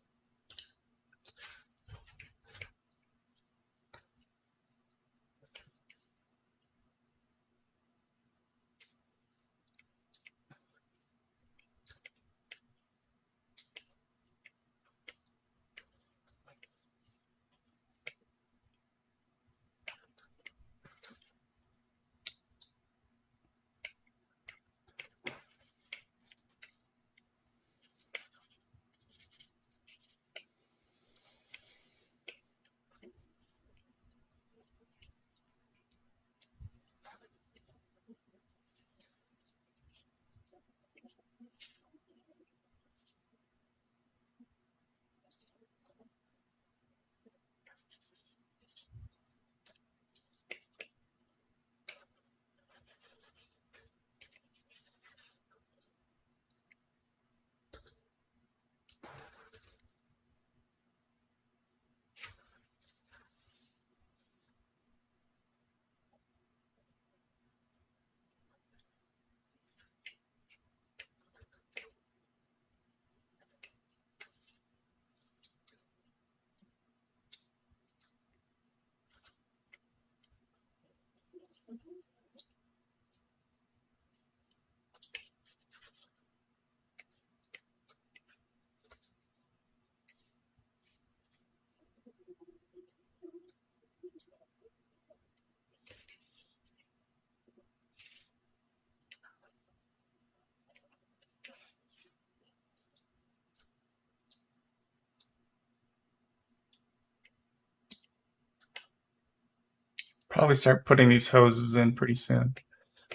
Probably start putting these hoses in pretty soon.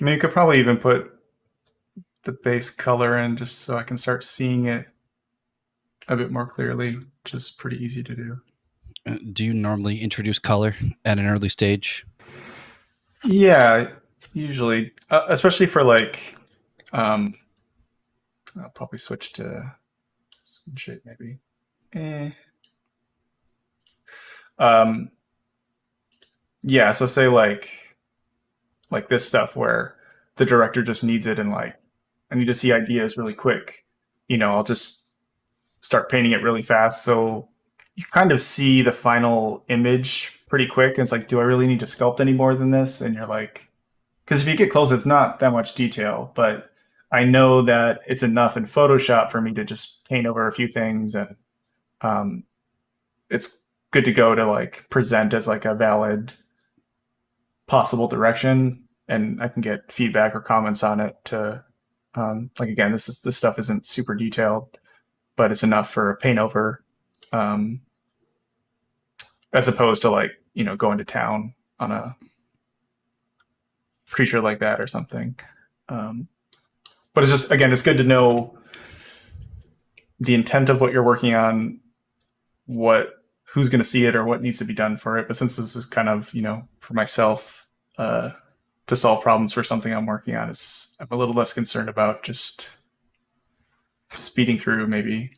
I mean, you could probably even put the base color in just so I can start seeing it a bit more clearly, which is pretty easy to do. Do you normally introduce color at an early stage? Yeah, usually, especially for like, I'll probably switch to skin shape maybe. Um, yeah, so say like this stuff where the director just needs it and like I need to see ideas really quick. I'll just start painting it really fast. So you kind of see the final image pretty quick. And it's like, do I really need to sculpt any more than this? And you're like, because if you get close, it's not that much detail, but I know that it's enough in Photoshop for me to just paint over a few things. And it's good to go to like present as like a valid possible direction. And I can get feedback or comments on it to, like, again, this stuff isn't super detailed, but it's enough for a paint over, as opposed to like going to town on a creature like that or something. But it's just, again, it's good to know the intent of what you're working on, who's going to see it or what needs to be done for it. But since this is kind of for myself to solve problems for something I'm working on, I'm a little less concerned about just speeding through maybe.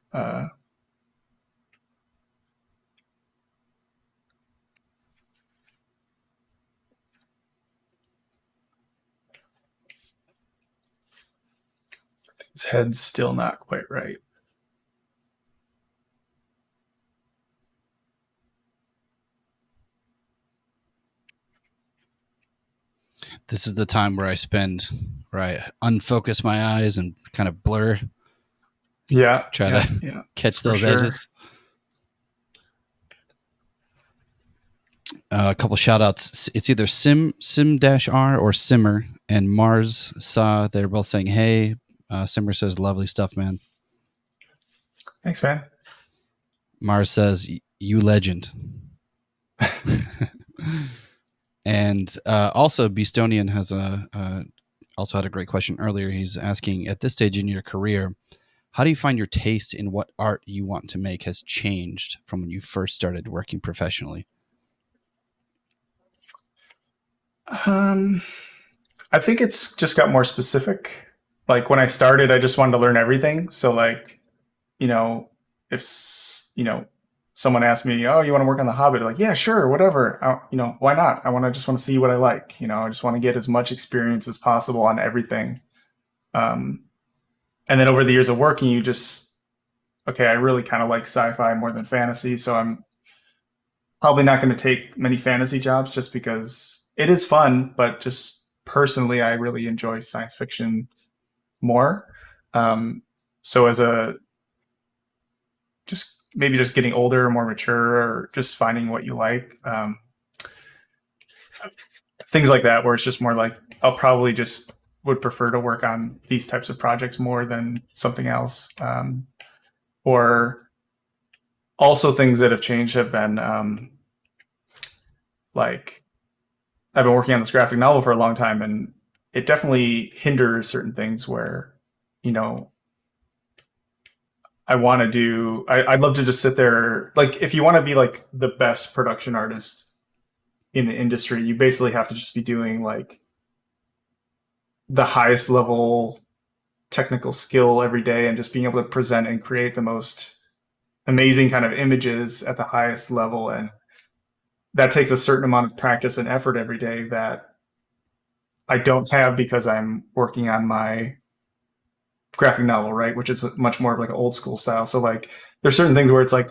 His head's still not quite right. this is the time where I unfocus my eyes and kind of blur, Yeah. try to catch those edges. A couple shout outs. It's either sim-r or simmer, and Mars saw they're both saying hey. Simmer says lovely stuff, man. Thanks, man. Mars says you legend. And also Beastonian has also had a great question earlier. He's asking, at this stage in your career, how do you find your taste in what art you want to make has changed from when you first started working professionally? I think it's just got more specific. Like when I started, I just wanted to learn everything. So like, if someone asked me, "Oh, you want to work on the Hobbit?" Like, yeah, sure, whatever. Why not? I just want to see what I like. I just want to get as much experience as possible on everything. And then over the years of working, you just, okay, I really kind of like sci-fi more than fantasy, so I'm probably not going to take many fantasy jobs just because it is fun, but just personally, I really enjoy science fiction more. So as a just getting older, more mature, or just finding what you like, things like that, where it's just more like I'll probably just would prefer to work on these types of projects more than something else. Or also things that have changed have been like I've been working on this graphic novel for a long time, and it definitely hinders certain things where, you know, I'd love to just sit there. Like, if you want to be like the best production artist in the industry, you basically have to just be doing like the highest level technical skill every day and just being able to present and create the most amazing kind of images at the highest level. And that takes a certain amount of practice and effort every day that I don't have because I'm working on my graphic novel, right? Which is much more of like an old school style. So like there's certain things where it's like,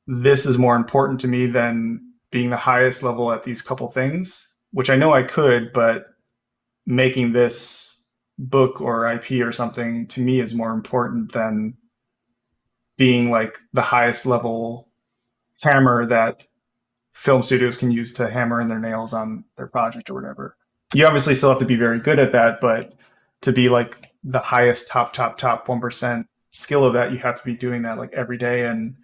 this is more important to me than being the highest level at these couple things, which I know I could, but making this book or IP or something to me is more important than being like the highest level hammer that film studios can use to hammer in their nails on their project or whatever. You obviously still have to be very good at that, but to be like the highest top 1% skill of that, you have to be doing that like every day, and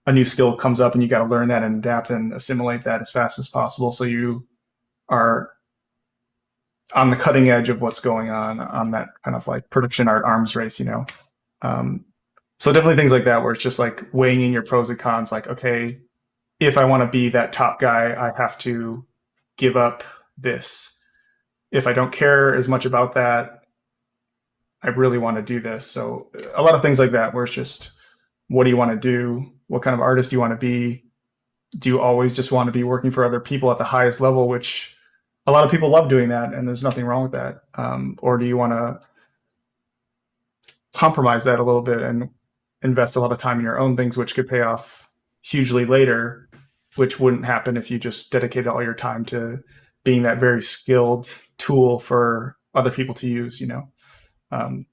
a new skill comes up and you got to learn that and adapt and assimilate that as fast as possible so you are on the cutting edge of what's going on that kind of like production art arms race, so definitely things like that where it's just like weighing in your pros and cons, like, okay, if I want to be that top guy, I have to give up this. If I don't care as much about that, I really want to do this. So a lot of things like that where it's just, what do you want to do? What kind of artist do you want to be? Do you always just want to be working for other people at the highest level, which a lot of people love doing that, and there's nothing wrong with that? Or do you want to compromise that a little bit and invest a lot of time in your own things, which could pay off hugely later, which wouldn't happen if you just dedicated all your time to being that very skilled tool for other people to use, Um,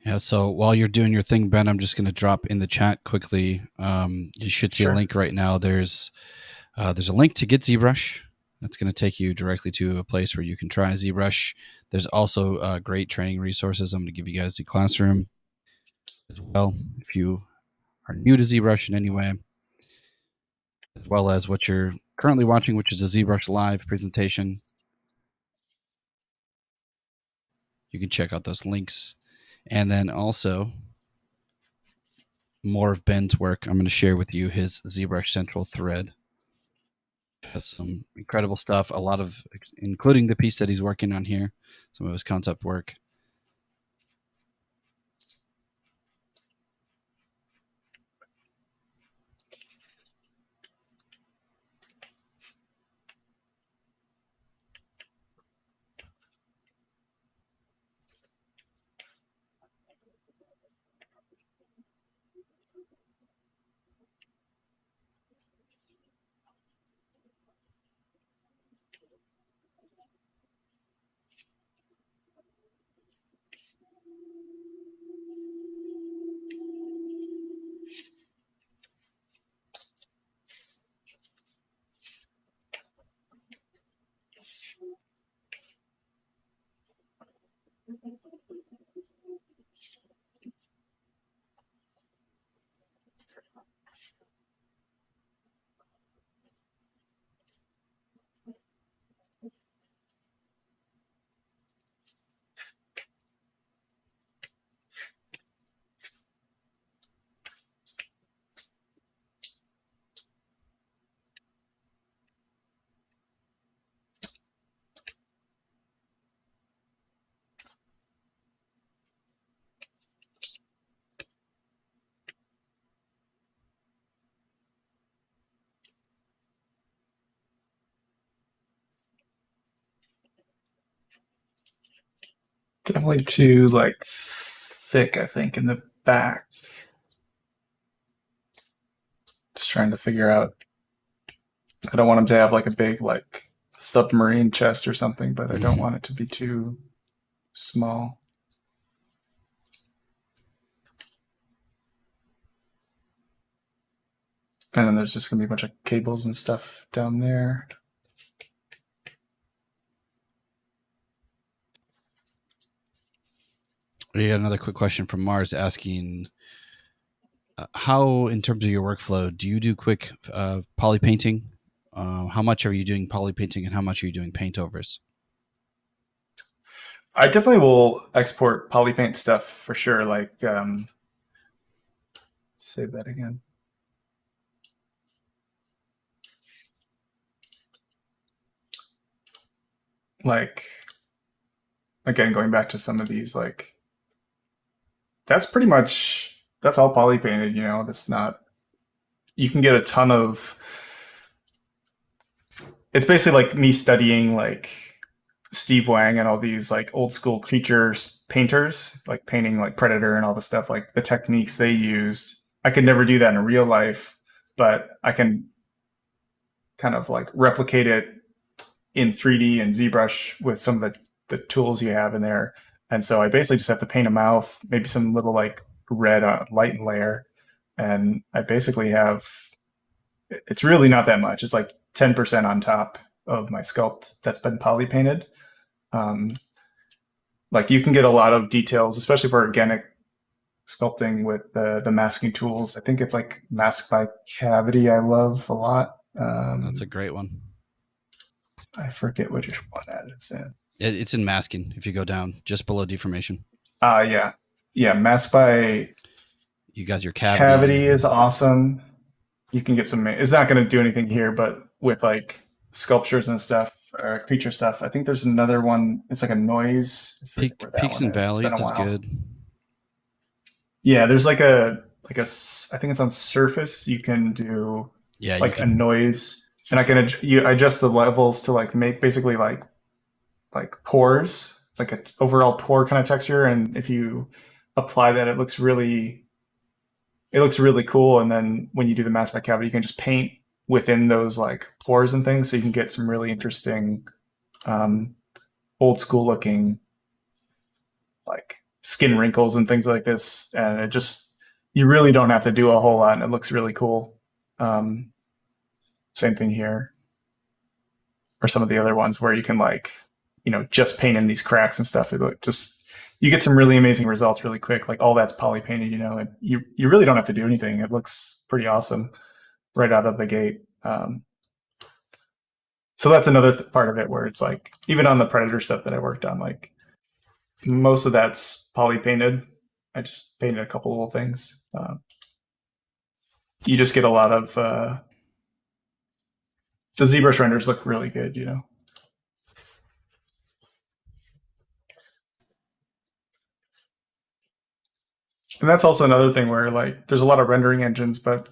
Yeah, so while you're doing your thing, Ben, I'm just going to drop in the chat quickly. You should see a link right now. There's a link to get ZBrush. That's going to take you directly to a place where you can try ZBrush. There's also great training resources. I'm going to give you guys the classroom as well if you are new to ZBrush in any way, as well as what you're currently watching, which is a ZBrush live presentation. You can check out those links. And then also more of Ben's work. I'm going to share with you his ZBrush Central thread. That's some incredible stuff, a lot of, including the piece that he's working on here, some of his concept work. Definitely too like thick, I think, in the back. Just trying to figure out. I don't want them to have like a big like submarine chest or something, but I don't want it to be too small. And then there's just gonna be a bunch of cables and stuff down there. We got another quick question from Mars asking, how, in terms of your workflow, do you do quick poly painting? How much are you doing poly painting and how much are you doing paint overs? I definitely will export polypaint stuff for sure. Like, save that again. Like, again, going back to some of these, like, that's pretty much, that's all poly painted, you know, that's not, you can get a ton of, it's basically like me studying like Steve Wang and all these like old school creatures painters, like painting like Predator and all the stuff, like the techniques they used. I could never do that in real life, but I can kind of like replicate it in 3D and ZBrush with some of the tools you have in there. And so I basically just have to paint a mouth, maybe some little like red light layer. And I basically have, it's really not that much. It's like 10% on top of my sculpt that's been poly painted. Like you can get a lot of details, especially for organic sculpting with the masking tools. I think it's like Mask by Cavity I love a lot. That's a great one. I forget which one that is in. It's in masking if you go down just below deformation. Yeah. Yeah, Mask by You got your Cavity is awesome. You can get some, it's not going to do anything here, but with like sculptures and stuff, or creature stuff, I think there's another one. It's like a noise. Peaks and Valleys is good. Yeah, there's like a, I think it's on Surface. You can do like a noise, and I can you adjust the levels to like make basically like pores, like an overall pore kind of texture. And if you apply that, it looks really cool. And then when you do the mask by cavity, you can just paint within those like pores and things, so you can get some really interesting old school looking like skin wrinkles and things like this. And it just, you really don't have to do a whole lot, and it looks really cool. Same thing here, or some of the other ones where you can like, you know, just paint in these cracks and stuff. It just, you get some really amazing results really quick. Like all that's poly painted, you know, and you really don't have to do anything. It looks pretty awesome right out of the gate. So that's another part of it where it's like, even on the Predator stuff that I worked on, like most of that's poly painted. I just painted a couple little things. You just get a lot of, the ZBrush renders look really good, you know. And that's also another thing where like there's a lot of rendering engines, but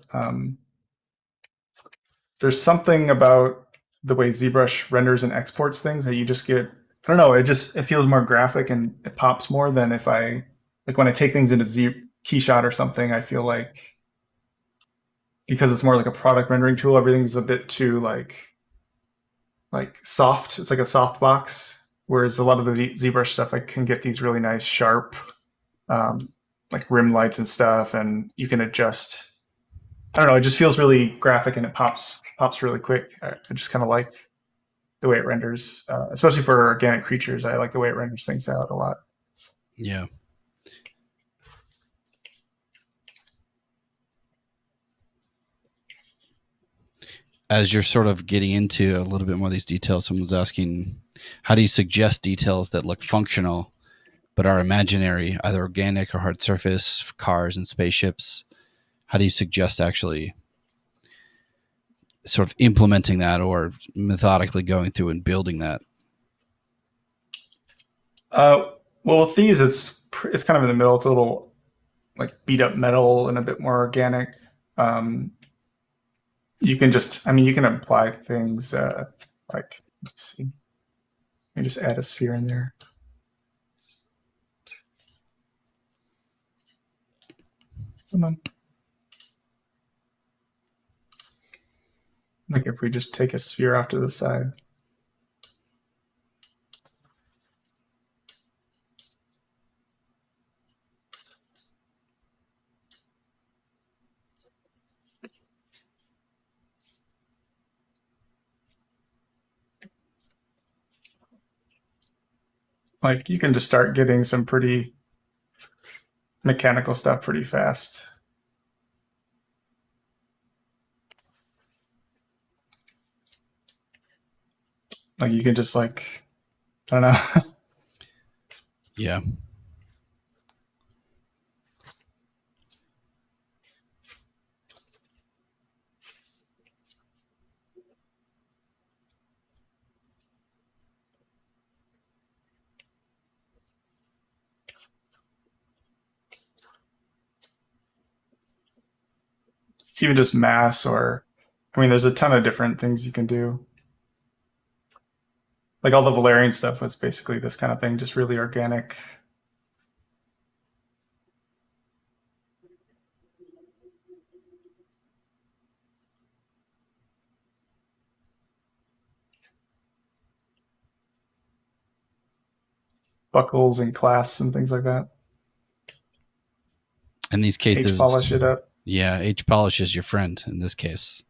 there's something about the way ZBrush renders and exports things that you just get, I don't know, it feels more graphic and it pops more than if I, like when I take things into Keyshot or something, I feel like, because it's more like a product rendering tool, everything's a bit too like soft. It's like a soft box. Whereas a lot of the ZBrush stuff, I can get these really nice sharp, like rim lights and stuff, and you can adjust. I don't know. It just feels really graphic and it pops really quick. I just kind of like the way it renders, especially for organic creatures. I like the way it renders things out a lot. Yeah. As you're sort of getting into a little bit more of these details, someone's asking, how do you suggest details that look functional but are imaginary, either organic or hard surface, cars and spaceships? How do you suggest actually sort of implementing that or methodically going through and building that? Well, with these, it's kind of in the middle. It's a little like beat up metal and a bit more organic. You can just, I mean, you can apply things like, let's see, let me just add a sphere in there. Come on. Like if we just take a sphere off to the side. Like you can just start getting some pretty mechanical stuff pretty fast. Like you can just like, I don't know. Yeah. Even just mass, or I mean there's a ton of different things you can do. Like all the Valerian stuff was basically this kind of thing, just really organic. Buckles and clasps and things like that. In these cases, H-polish it up. Yeah, H-polish is your friend in this case.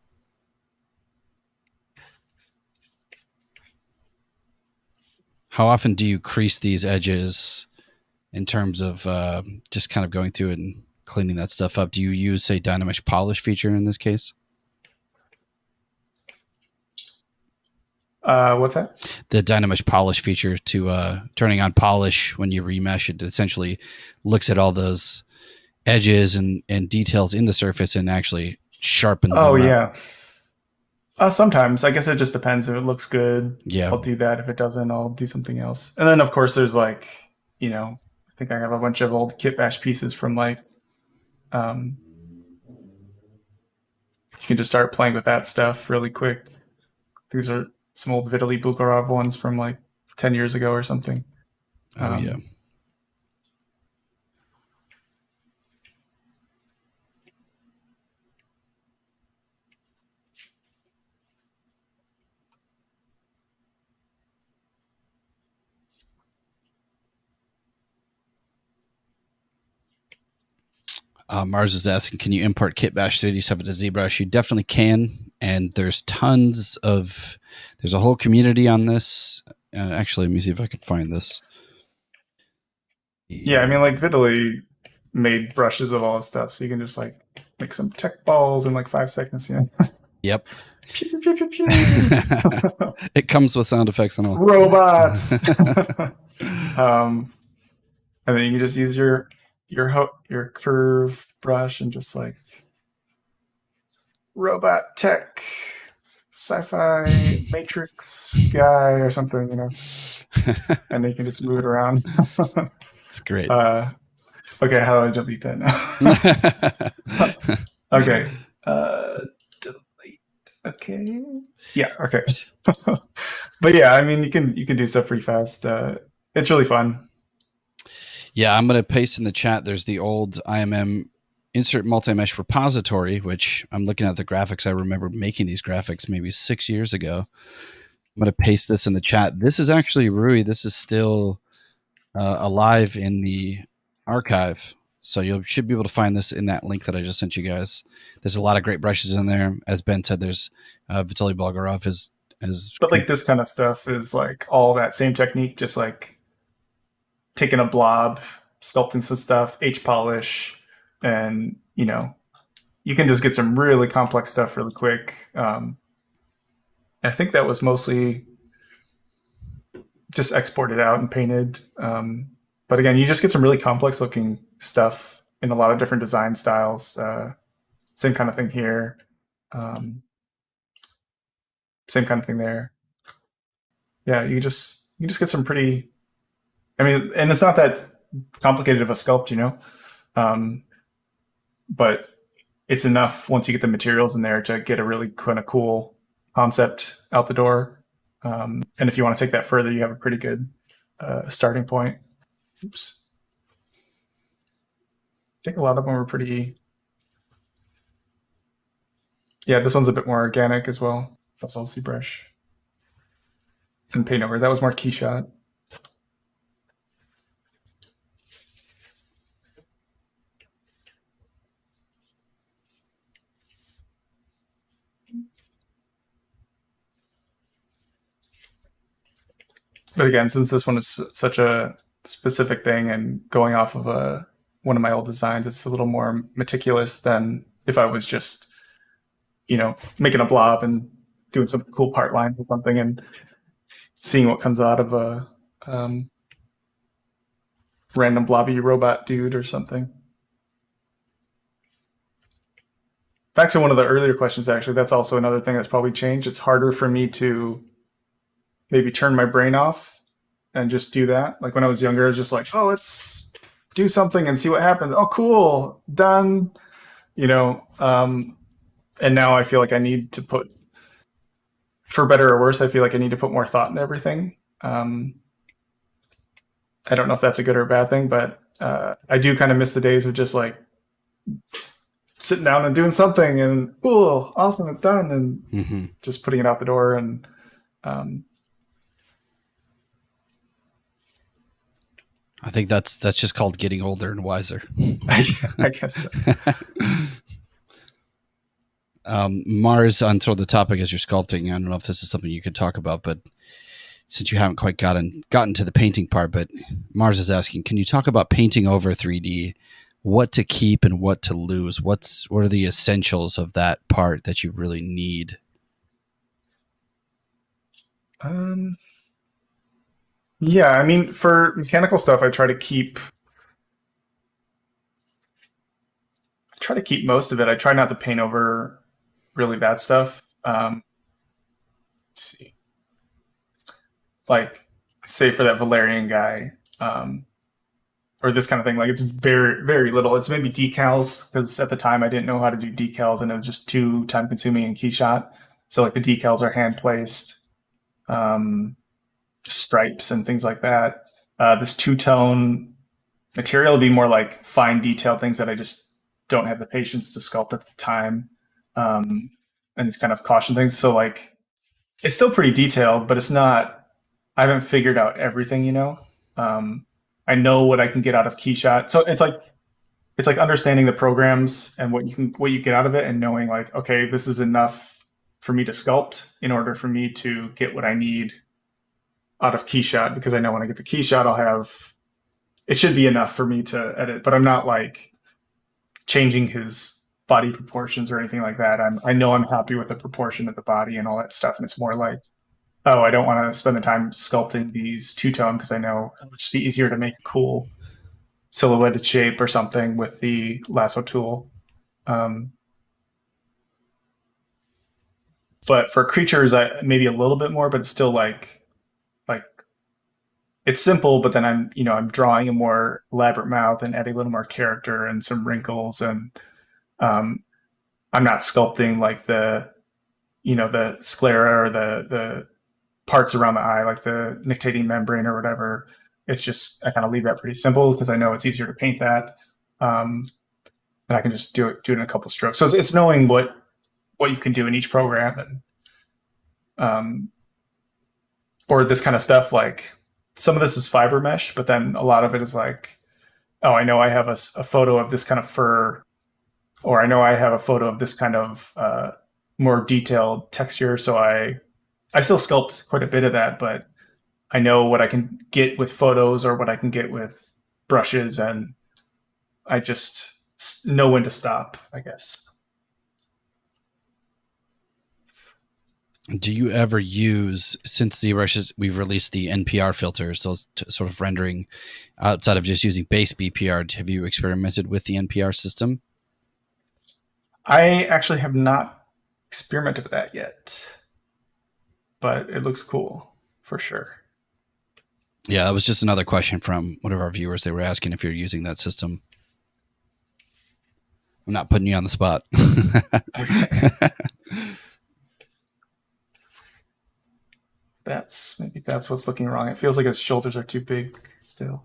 How often do you crease these edges in terms of just kind of going through it and cleaning that stuff up? Do you use, say, Dynamesh polish feature in this case? What's that? The Dynamesh polish feature to turning on polish when you remesh it essentially looks at all those edges and details in the surface and actually sharpens them up. Yeah. Sometimes. I guess it just depends. If it looks good, Yeah. I'll do that. If it doesn't, I'll do something else. And then, of course, there's like, I think I have a bunch of old Kitbash pieces from like, you can just start playing with that stuff really quick. These are some old Vitaly Bukharov ones from like 10 years ago or something. Oh, yeah. Mars is asking, can you import Kitbash 37 to ZBrush? You definitely can, and there's tons of, there's a whole community on this. Actually, let me see if I can find this. Yeah, I mean, like Vitaly made brushes of all this stuff, so you can just like make some tech balls in like 5 seconds. Yep. Pew, pew, pew, pew. It comes with sound effects and all. Robots. And then you can just use your curve brush and just like robot tech sci-fi matrix guy or something, and then you can just move it around. It's great. Okay, how do I delete that now? Okay. Delete. Okay. Yeah, okay. But yeah, I mean you can do stuff pretty fast. It's really fun. Yeah, I'm going to paste in the chat. There's the old IMM insert multi-mesh repository, which I'm looking at the graphics. I remember making these graphics maybe 6 years ago. I'm going to paste this in the chat. This is actually Rui. This is still alive in the archive. So you should be able to find this in that link that I just sent you guys. There's a lot of great brushes in there. As Ben said, there's Vitaly Bulgarov is. But like this kind of stuff is like all that same technique, just like taking a blob, sculpting some stuff, H-polish, and, you can just get some really complex stuff really quick. I think that was mostly just exported out and painted. But again, you just get some really complex looking stuff in a lot of different design styles. Same kind of thing here. Same kind of thing there. Yeah, you just get some pretty, I mean, and it's not that complicated of a sculpt, but it's enough once you get the materials in there to get a really kind of cool concept out the door. And if you want to take that further, you have a pretty good starting point. Oops. I think a lot of them were pretty Yeah, this one's a bit more organic as well. That's all ZBrush and paint over. That was more key shot. But again, since this one is such a specific thing and going off of one of my old designs, it's a little more meticulous than if I was just, making a blob and doing some cool part lines or something and seeing what comes out of a random blobby robot dude or something. Back to one of the earlier questions, actually, that's also another thing that's probably changed. It's harder for me to maybe turn my brain off and just do that. Like when I was younger, I was just like, oh, let's do something and see what happens. Oh, cool, done. And now I feel like I need to put, for better or worse, I feel like I need to put more thought into everything. I don't know if that's a good or a bad thing, but I do kind of miss the days of just like sitting down and doing something and cool, awesome, it's done, and just putting it out the door. And I think that's just called getting older and wiser. I guess so. Mars, on sort of the topic as you're sculpting, I don't know if this is something you could talk about, but since you haven't quite gotten to the painting part, but Mars is asking, can you talk about painting over 3D? What to keep and what to lose? What are the essentials of that part that you really need? Yeah, I mean, for mechanical stuff, I try to keep most of it. I try not to paint over really bad stuff. Let's see, like say for that Valerian guy, or this kind of thing. Like it's very, very little. It's maybe decals because at the time I didn't know how to do decals and it was just too time consuming in Keyshot. So like the decals are hand placed, stripes and things like that. This two-tone material would be more like fine detail things that I just don't have the patience to sculpt at the time. And it's kind of caution things. So like it's still pretty detailed, but it's not, I haven't figured out everything, I know what I can get out of Keyshot. So it's like understanding the programs and what you get out of it and knowing like, okay, this is enough for me to sculpt in order for me to get what I need out of Keyshot, because I know when I get the Keyshot, it should be enough for me to edit, but I'm not like changing his body proportions or anything like that. I know I'm happy with the proportion of the body and all that stuff. And it's more like, oh, I don't want to spend the time sculpting these two-tone because I know it would just be easier to make a cool silhouetted shape or something with the lasso tool. But for creatures, maybe a little bit more, but it's still like it's simple. But then I'm drawing a more elaborate mouth and adding a little more character and some wrinkles, and I'm not sculpting like the sclera or the parts around the eye, like the nictitating membrane or whatever. It's just, I kind of leave that pretty simple because I know it's easier to paint that. And I can just do it in a couple strokes. So it's knowing what you can do in each program, and or this kind of stuff. Like some of this is fiber mesh, but then a lot of it is like, oh, I know I have a photo of this kind of fur, or I know I have a photo of this kind of more detailed texture. So I still sculpt quite a bit of that, but I know what I can get with photos or what I can get with brushes, and I just know when to stop, I guess. Do you ever use, since ZBrush we've released the NPR filters, those sort of rendering outside of just using base BPR, have you experimented with the NPR system? I actually have not experimented with that yet, but it looks cool for sure. Yeah, that was just another question from one of our viewers. They were asking if you're using that system. I'm not putting you on the spot. Okay. Maybe that's what's looking wrong. It feels like his shoulders are too big still.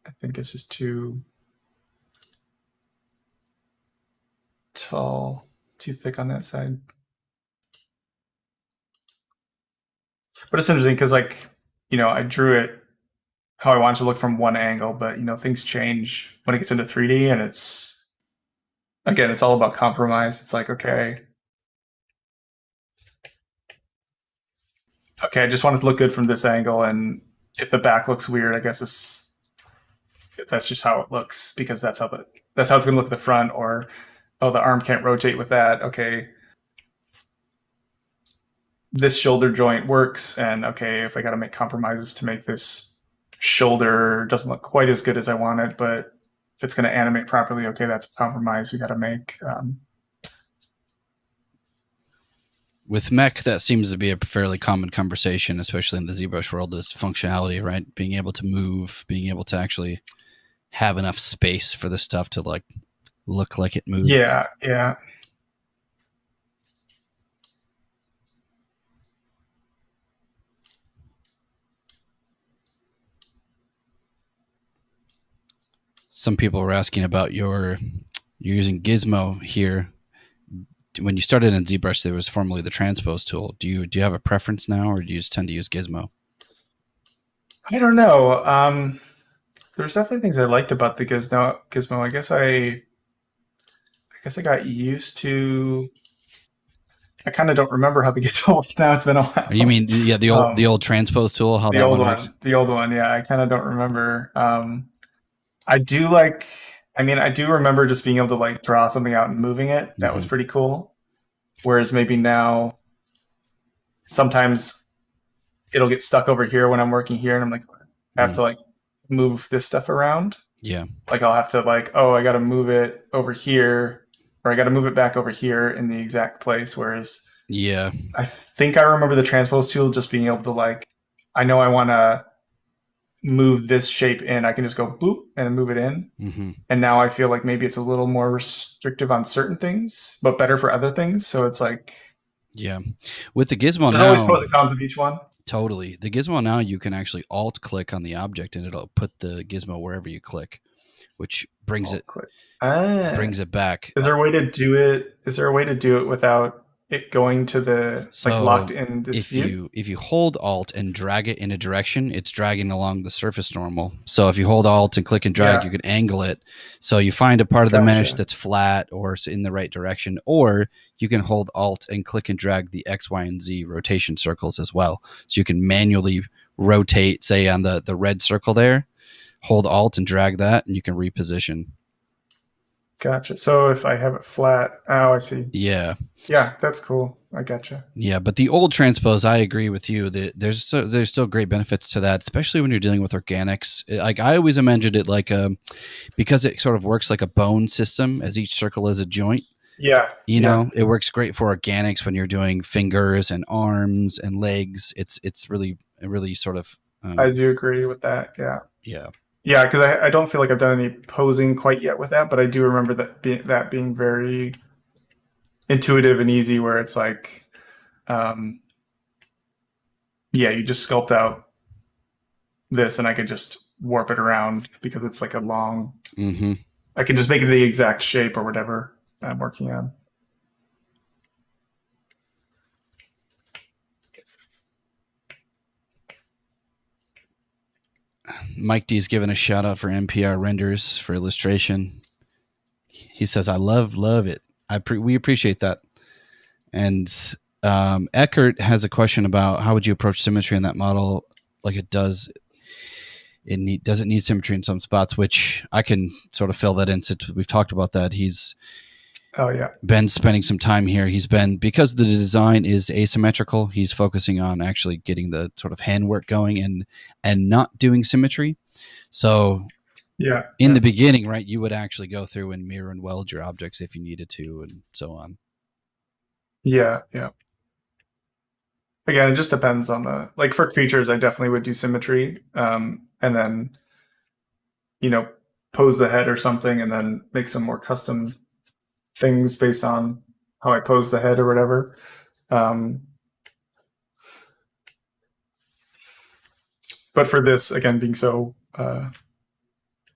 I think it's just too. all too thick on that side. But it's interesting because, like, I drew it how I want it to look from one angle, but things change when it gets into 3D, and it's all about compromise. It's like, okay, I just want it to look good from this angle, and if the back looks weird, I guess that's just how it looks because that's how it's going to look at the front. Or, oh, the arm can't rotate with that. Okay, this shoulder joint works, and okay, if I got to make compromises to make this shoulder doesn't look quite as good as I wanted, but if it's going to animate properly, okay, that's a compromise we got to make. With mech, that seems to be a fairly common conversation, especially in the ZBrush world, is functionality, right? Being able to move, being able to actually have enough space for the stuff to like look like it moves. Yeah. Some people were asking about you're using Gizmo here. When you started in ZBrush, there was formerly the transpose tool. Do you have a preference now, or do you just tend to use Gizmo? I don't know. There's definitely things I liked about the Gizmo. I guess I got used to. I kind of don't remember how the Gizmo worked now. It's been a while. You mean the old transpose tool? How the that old one works? The old one. Yeah, I kind of don't remember. I do like. I mean, I do remember just being able to like draw something out and moving it. That was pretty cool. Whereas maybe now, sometimes it'll get stuck over here when I'm working here, and I'm like, I have to like move this stuff around. Yeah. Like I'll have to like, oh, I got to move it over here, or I got to move it back over here in the exact place. Whereas, yeah, I think I remember the transpose tool just being able to like, I know I want to move this shape in. I can just go boop and move it in. Mm-hmm. And now I feel like maybe it's a little more restrictive on certain things, but better for other things. So it's like, yeah, with the Gizmo there's now, always pros and cons of each one. Totally. The Gizmo now, you can actually alt click on the object and it'll put the Gizmo wherever you click, which brings it back. Is there a way to do it? Is there a way to do it without it going to the like locked in this view? If you hold alt and drag it in a direction, it's dragging along the surface normal. So if you hold alt and click and drag, you can angle it. So you find a part of the mesh that's flat or in the right direction, or you can hold alt and click and drag the X, Y, and Z rotation circles as well. So you can manually rotate, say on the red circle there, hold alt and drag that, and you can reposition. Gotcha. So if I have it flat, oh, I see. Yeah. Yeah, that's cool. I gotcha. Yeah, but the old transpose, I agree with you. There's still great benefits to that, especially when you're dealing with organics. Like I always imagined it like because it sort of works like a bone system, as each circle is a joint. Yeah. You know, it works great for organics when you're doing fingers and arms and legs. It's really sort of. I do agree with that. Yeah. Yeah. Yeah, because I don't feel like I've done any posing quite yet with that, but I do remember that being very intuitive and easy, where it's like, you just sculpt out this, and I could just warp it around because it's like a long. Mm-hmm. I can just make it the exact shape or whatever I'm working on. Mike D is giving a shout out for NPR renders for illustration. He says, "I love it. We appreciate that." And Eckert has a question about how would you approach symmetry in that model? Like it does. Does it need symmetry in some spots? Which I can sort of fill that in since we've talked about that. He's been spending some time here. Because the design is asymmetrical, he's focusing on actually getting the sort of handwork going and not doing symmetry. So in the beginning, right, you would actually go through and mirror and weld your objects if you needed to, and so on. Yeah. Again, it just depends on like for creatures, I definitely would do symmetry, and then pose the head or something, and then make some more custom things based on how I pose the head or whatever. But for this, again, being so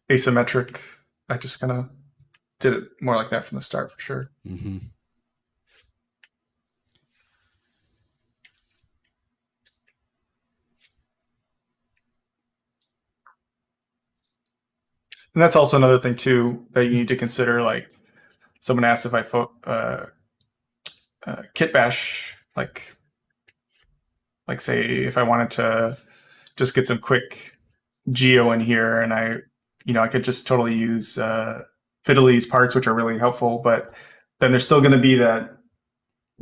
asymmetric, I just kind of did it more like that from the start for sure. Mm-hmm. And that's also another thing too that you need to consider. Like someone asked if I kitbash, like say if I wanted to just get some quick geo in here, and I could just totally use Fiddly's parts, which are really helpful, but then there's still going to be that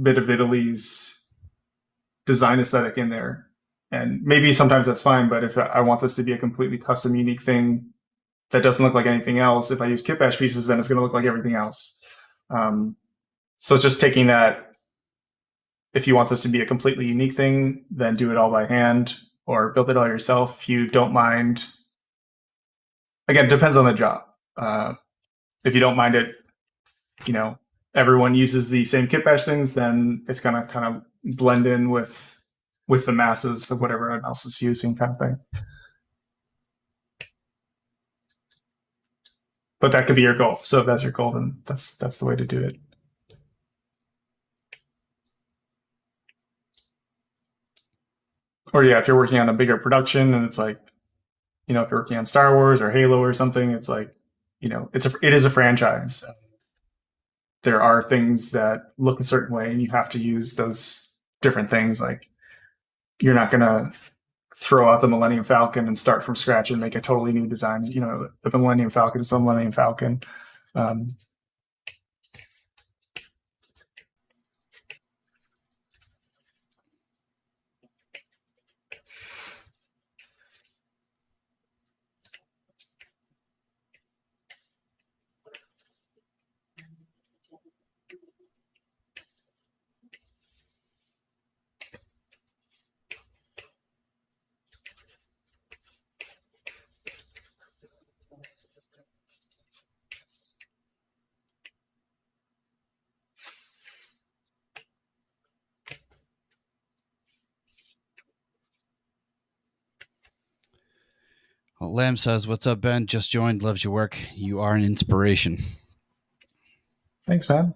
bit of Fiddly's design aesthetic in there. And maybe sometimes that's fine, but if I want this to be a completely custom, unique thing that doesn't look like anything else, if I use kitbash pieces, then it's going to look like everything else. So it's just taking that. If you want this to be a completely unique thing, then do it all by hand or build it all yourself. If you don't mind, again, it depends on the job. If you don't mind it, everyone uses the same kitbash things, then it's going to kind of blend in with the masses of whatever everyone else is using, kind of thing. But that could be your goal. So if that's your goal, then that's the way to do it. Or yeah, if you're working on a bigger production and it's like, if you're working on Star Wars or Halo or something, it's like, it is a franchise. There are things that look a certain way and you have to use those different things. Like you're not going to throw out the Millennium Falcon and start from scratch and make a totally new design. The Millennium Falcon is the Millennium Falcon. Well, Lamb says, "What's up, Ben? Just joined. Loves your work. You are an inspiration." Thanks, man.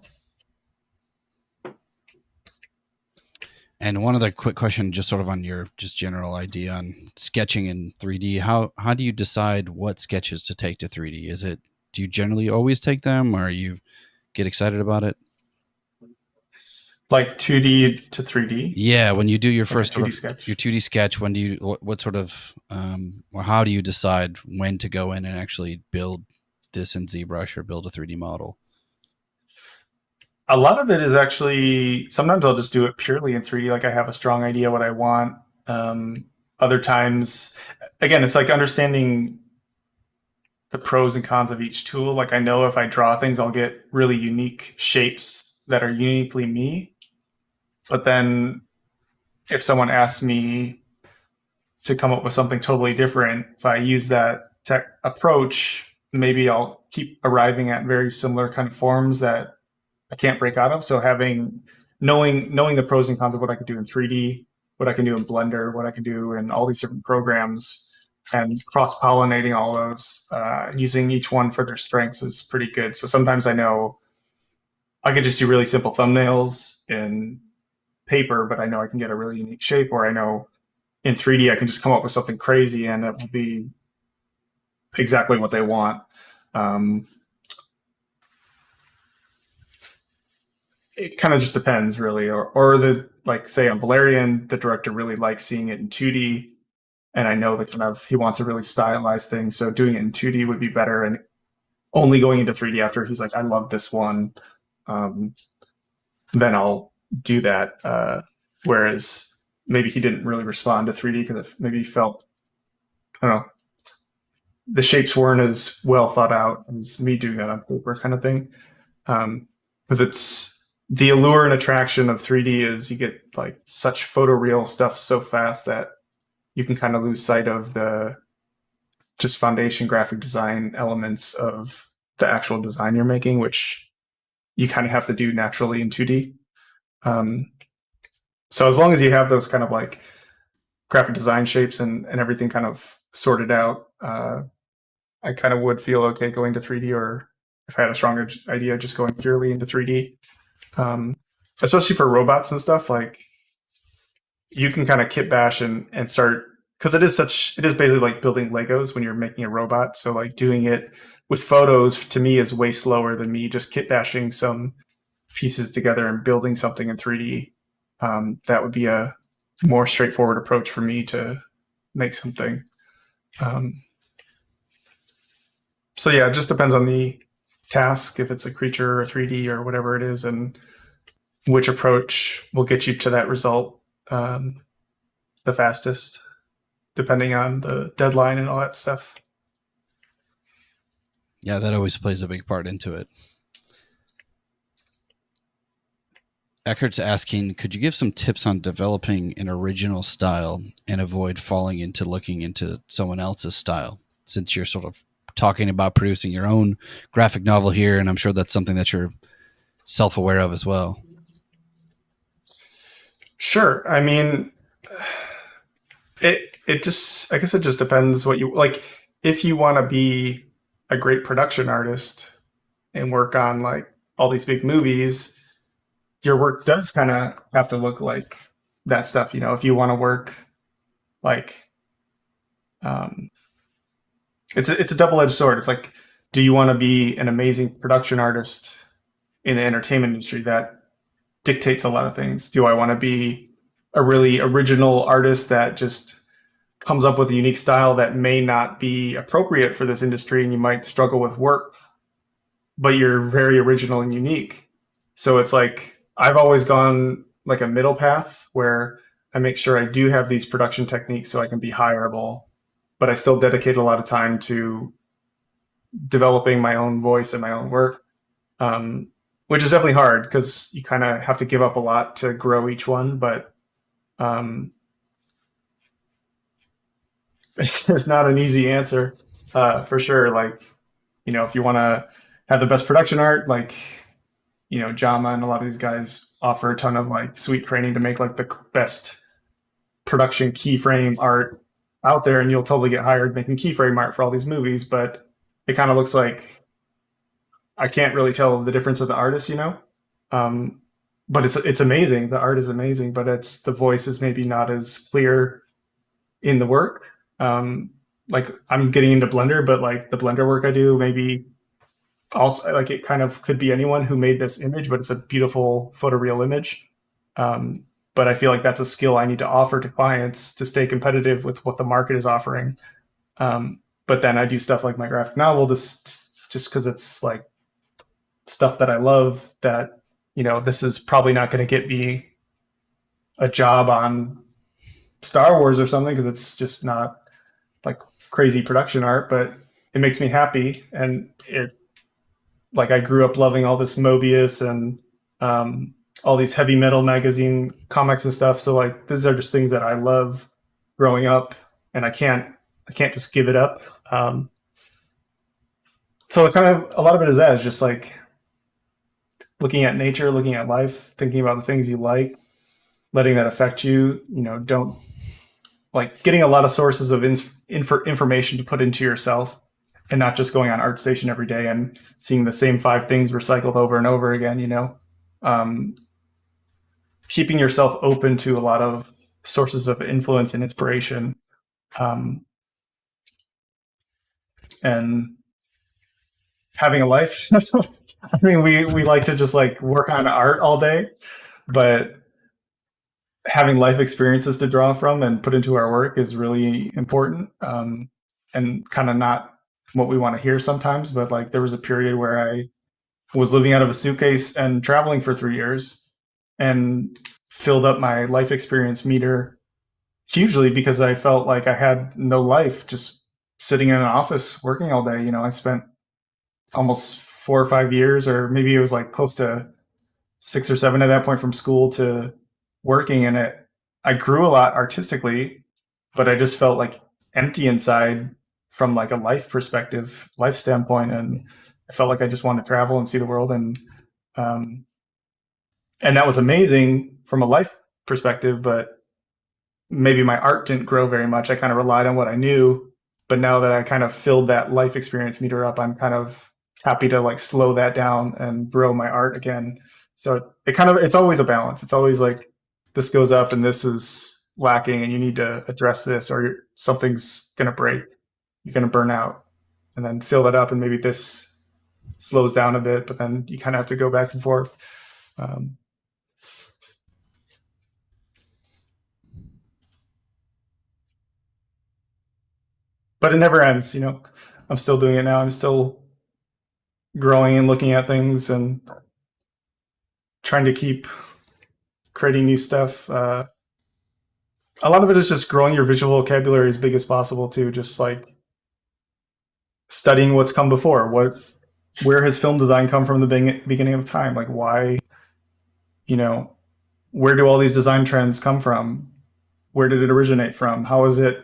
And one other quick question, just sort of on your just general idea on sketching in 3D. How do you decide what sketches to take to 3D? Do you generally always take them, or you get excited about it? Like 2D to 3D? Yeah, when you do your Like first a 2D sketch. your 2D sketch, when do you what sort of or how do you decide when to go in and actually build this in ZBrush or build a 3D model? A lot of it is actually, sometimes I'll just do it purely in 3D. Like I have a strong idea what I want. Other times, again, it's like understanding the pros and cons of each tool. Like I know if I draw things, I'll get really unique shapes that are uniquely me. But then if someone asks me to come up with something totally different, if I use that tech approach, maybe I'll keep arriving at very similar kind of forms that I can't break out of. So knowing the pros and cons of what I could do in 3D, what I can do in Blender, what I can do in all these different programs, and cross-pollinating all those, using each one for their strengths is pretty good. So sometimes I know I could just do really simple thumbnails in paper, but I know I can get a really unique shape, or I know in 3D I can just come up with something crazy and it will be exactly what they want. It kind of just depends, really. Or the, like, say on Valerian, the director really likes seeing it in 2D, and I know that he wants a really stylized thing, so doing it in 2D would be better, and only going into 3D after he's like, I love this one, then I'll do that. Whereas maybe he didn't really respond to 3D because maybe he felt, I don't know, the shapes weren't as well thought out as me doing that on paper, kind of thing. Because it's the allure and attraction of 3D is you get like such photoreal stuff so fast that you can kind of lose sight of the just foundation graphic design elements of the actual design you're making, which you kind of have to do naturally in 2D. So as long as you have those kind of like graphic design shapes and everything kind of sorted out, I kind of would feel okay going to 3D or if I had a stronger idea, just going purely into 3D. Um, Especially for robots and stuff, like you can kind of kit bash and start, because it is basically like building Legos when you're making a robot. So like doing it with photos to me is way slower than me just kit bashing some pieces together and building something in 3D. That would be a more straightforward approach for me to make something. Um, so yeah, it just depends on the task, if it's a creature or 3D or whatever it is, and which approach will get you to that result the fastest, depending on the deadline and all that stuff. Yeah, that always plays a big part into it. Eckert's asking, could you give some tips on developing an original style and avoid falling into looking into someone else's style? Since you're sort of talking about producing your own graphic novel here, and I'm sure that's something that you're self-aware of as well. Sure. I mean, it just, I guess it just depends what you like. If you want to be a great production artist and work on like all these big movies, your work does kind of have to look like that stuff. You know, if you want to work like, um, it's a double edged sword. It's like, do you want to be an amazing production artist in the entertainment industry that dictates a lot of things? Do I want to be a really original artist that just comes up with a unique style that may not be appropriate for this industry and you might struggle with work, but you're very original and unique? So it's like I've always gone like a middle path where I make sure I do have these production techniques so I can be hireable, but I still dedicate a lot of time to developing my own voice and my own work, which is definitely hard because you kind of have to give up a lot to grow each one. But um, it's not an easy answer for sure. Like, you know, if you want to have the best production art, like, you know, Jama and a lot of these guys offer a ton of like sweet training to make like the best production keyframe art out there, and you'll totally get hired making keyframe art for all these movies. But it kind of looks like I can't really tell the difference of the artist, you know. Um, but it's amazing. The art is amazing, but it's the voice is maybe not as clear in the work. Like I'm getting into Blender, but like the Blender work I do, maybe also like it kind of could be anyone who made this image, but it's a beautiful photoreal image. But I feel like that's a skill I need to offer to clients to stay competitive with what the market is offering. But then I do stuff like my graphic novel, just because it's like stuff that I love. That, you know, this is probably not going to get me a job on Star Wars or something because it's just not like crazy production art, but it makes me happy. And it, like, I grew up loving all this Mobius and all these heavy metal magazine comics and stuff. So like, these are just things that I love growing up, and I can't just give it up. So it kind of, a lot of it is that, is just like looking at nature, looking at life, thinking about the things you like, letting that affect you. You know, don't like getting a lot of sources of information to put into yourself, and not just going on ArtStation every day and seeing the same 5 things recycled over and over again. You know, keeping yourself open to a lot of sources of influence and inspiration, and having a life. I mean, we like to just like work on art all day, but having life experiences to draw from and put into our work is really important, and kind of not what we want to hear sometimes. But like, there was a period where I was living out of a suitcase and traveling for 3 years and filled up my life experience meter hugely because I felt like I had no life just sitting in an office working all day. You know, I spent almost 4 or 5 years, or maybe it was like close to 6 or 7 at that point, from school to working. And I grew a lot artistically, but I just felt like empty inside from like a life standpoint. And I felt like I just wanted to travel and see the world. And that was amazing from a life perspective, but maybe my art didn't grow very much. I kind of relied on what I knew. But now that I kind of filled that life experience meter up, I'm kind of happy to like slow that down and grow my art again. So it's always a balance. It's always like this goes up and this is lacking and you need to address this or something's going to break. You're going to burn out and then fill that up and maybe this slows down a bit, but then you kind of have to go back and forth. But it never ends, you know. I'm still doing it now. I'm still growing and looking at things and trying to keep creating new stuff. A lot of it is just growing your visual vocabulary as big as possible too. Just like studying what's come before. Where has film design come from the beginning of time? Like why, you know, where do all these design trends come from? Where did it originate from? How is it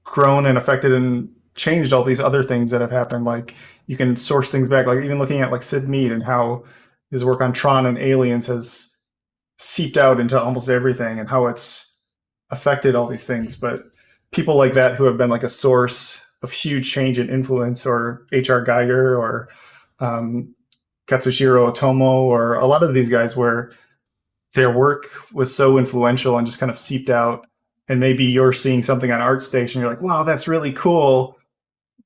grown and affected and changed all these other things that have happened? Like you can source things back, like even looking at like Sid Mead and how his work on Tron and Aliens has seeped out into almost everything and how it's affected all these things. But people like that who have been like a source of huge change and influence, or H.R. Geiger or Katsushiro Otomo, or a lot of these guys where their work was so influential and just kind of seeped out. And maybe you're seeing something on ArtStation, you're like, wow, that's really cool.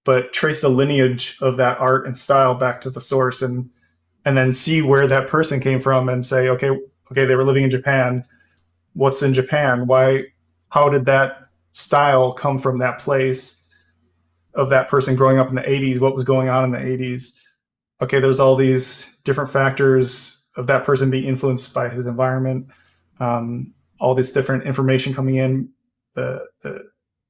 But trace the lineage of that art and style back to the source and then see where that person came from and say, okay, they were living in Japan. What's in Japan? How did that style come from that place of that person growing up in the 80s? What was going on in the 80s? Okay, there's all these different factors of that person being influenced by his environment. All this different information coming in, the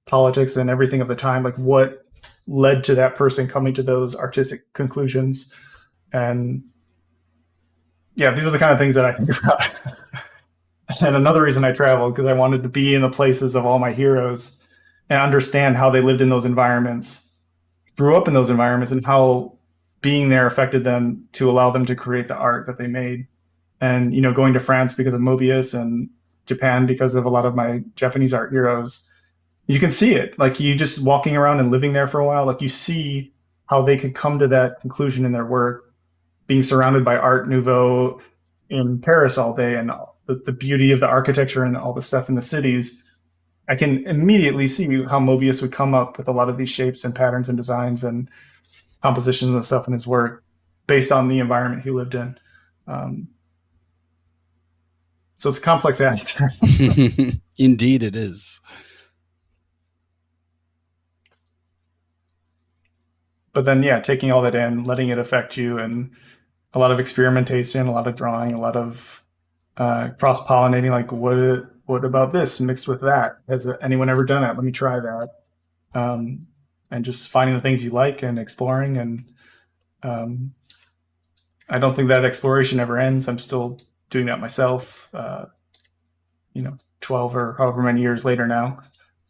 politics and everything of the time, like what led to that person coming to those artistic conclusions. And yeah, these are the kind of things that I think about. And another reason I traveled, because I wanted to be in the places of all my heroes and understand how they lived in those environments, grew up in those environments, and how being there affected them to allow them to create the art that they made. And, you know, going to France because of Mobius and Japan because of a lot of my Japanese art heroes, you can see it. Like you just walking around and living there for a while, like you see how they could come to that conclusion in their work, being surrounded by Art Nouveau in Paris all day and the beauty of the architecture and all the stuff in the cities. I can immediately see how Mobius would come up with a lot of these shapes and patterns and designs and compositions and stuff in his work based on the environment he lived in. So it's a complex answer. Indeed, it is. But then, yeah, taking all that in, letting it affect you, and a lot of experimentation, a lot of drawing, a lot of cross-pollinating. Like, what about this mixed with that? Has anyone ever done it? Let me try that. And just finding the things you like and exploring. And I don't think that exploration ever ends. I'm still doing that myself, 12 or however many years later now.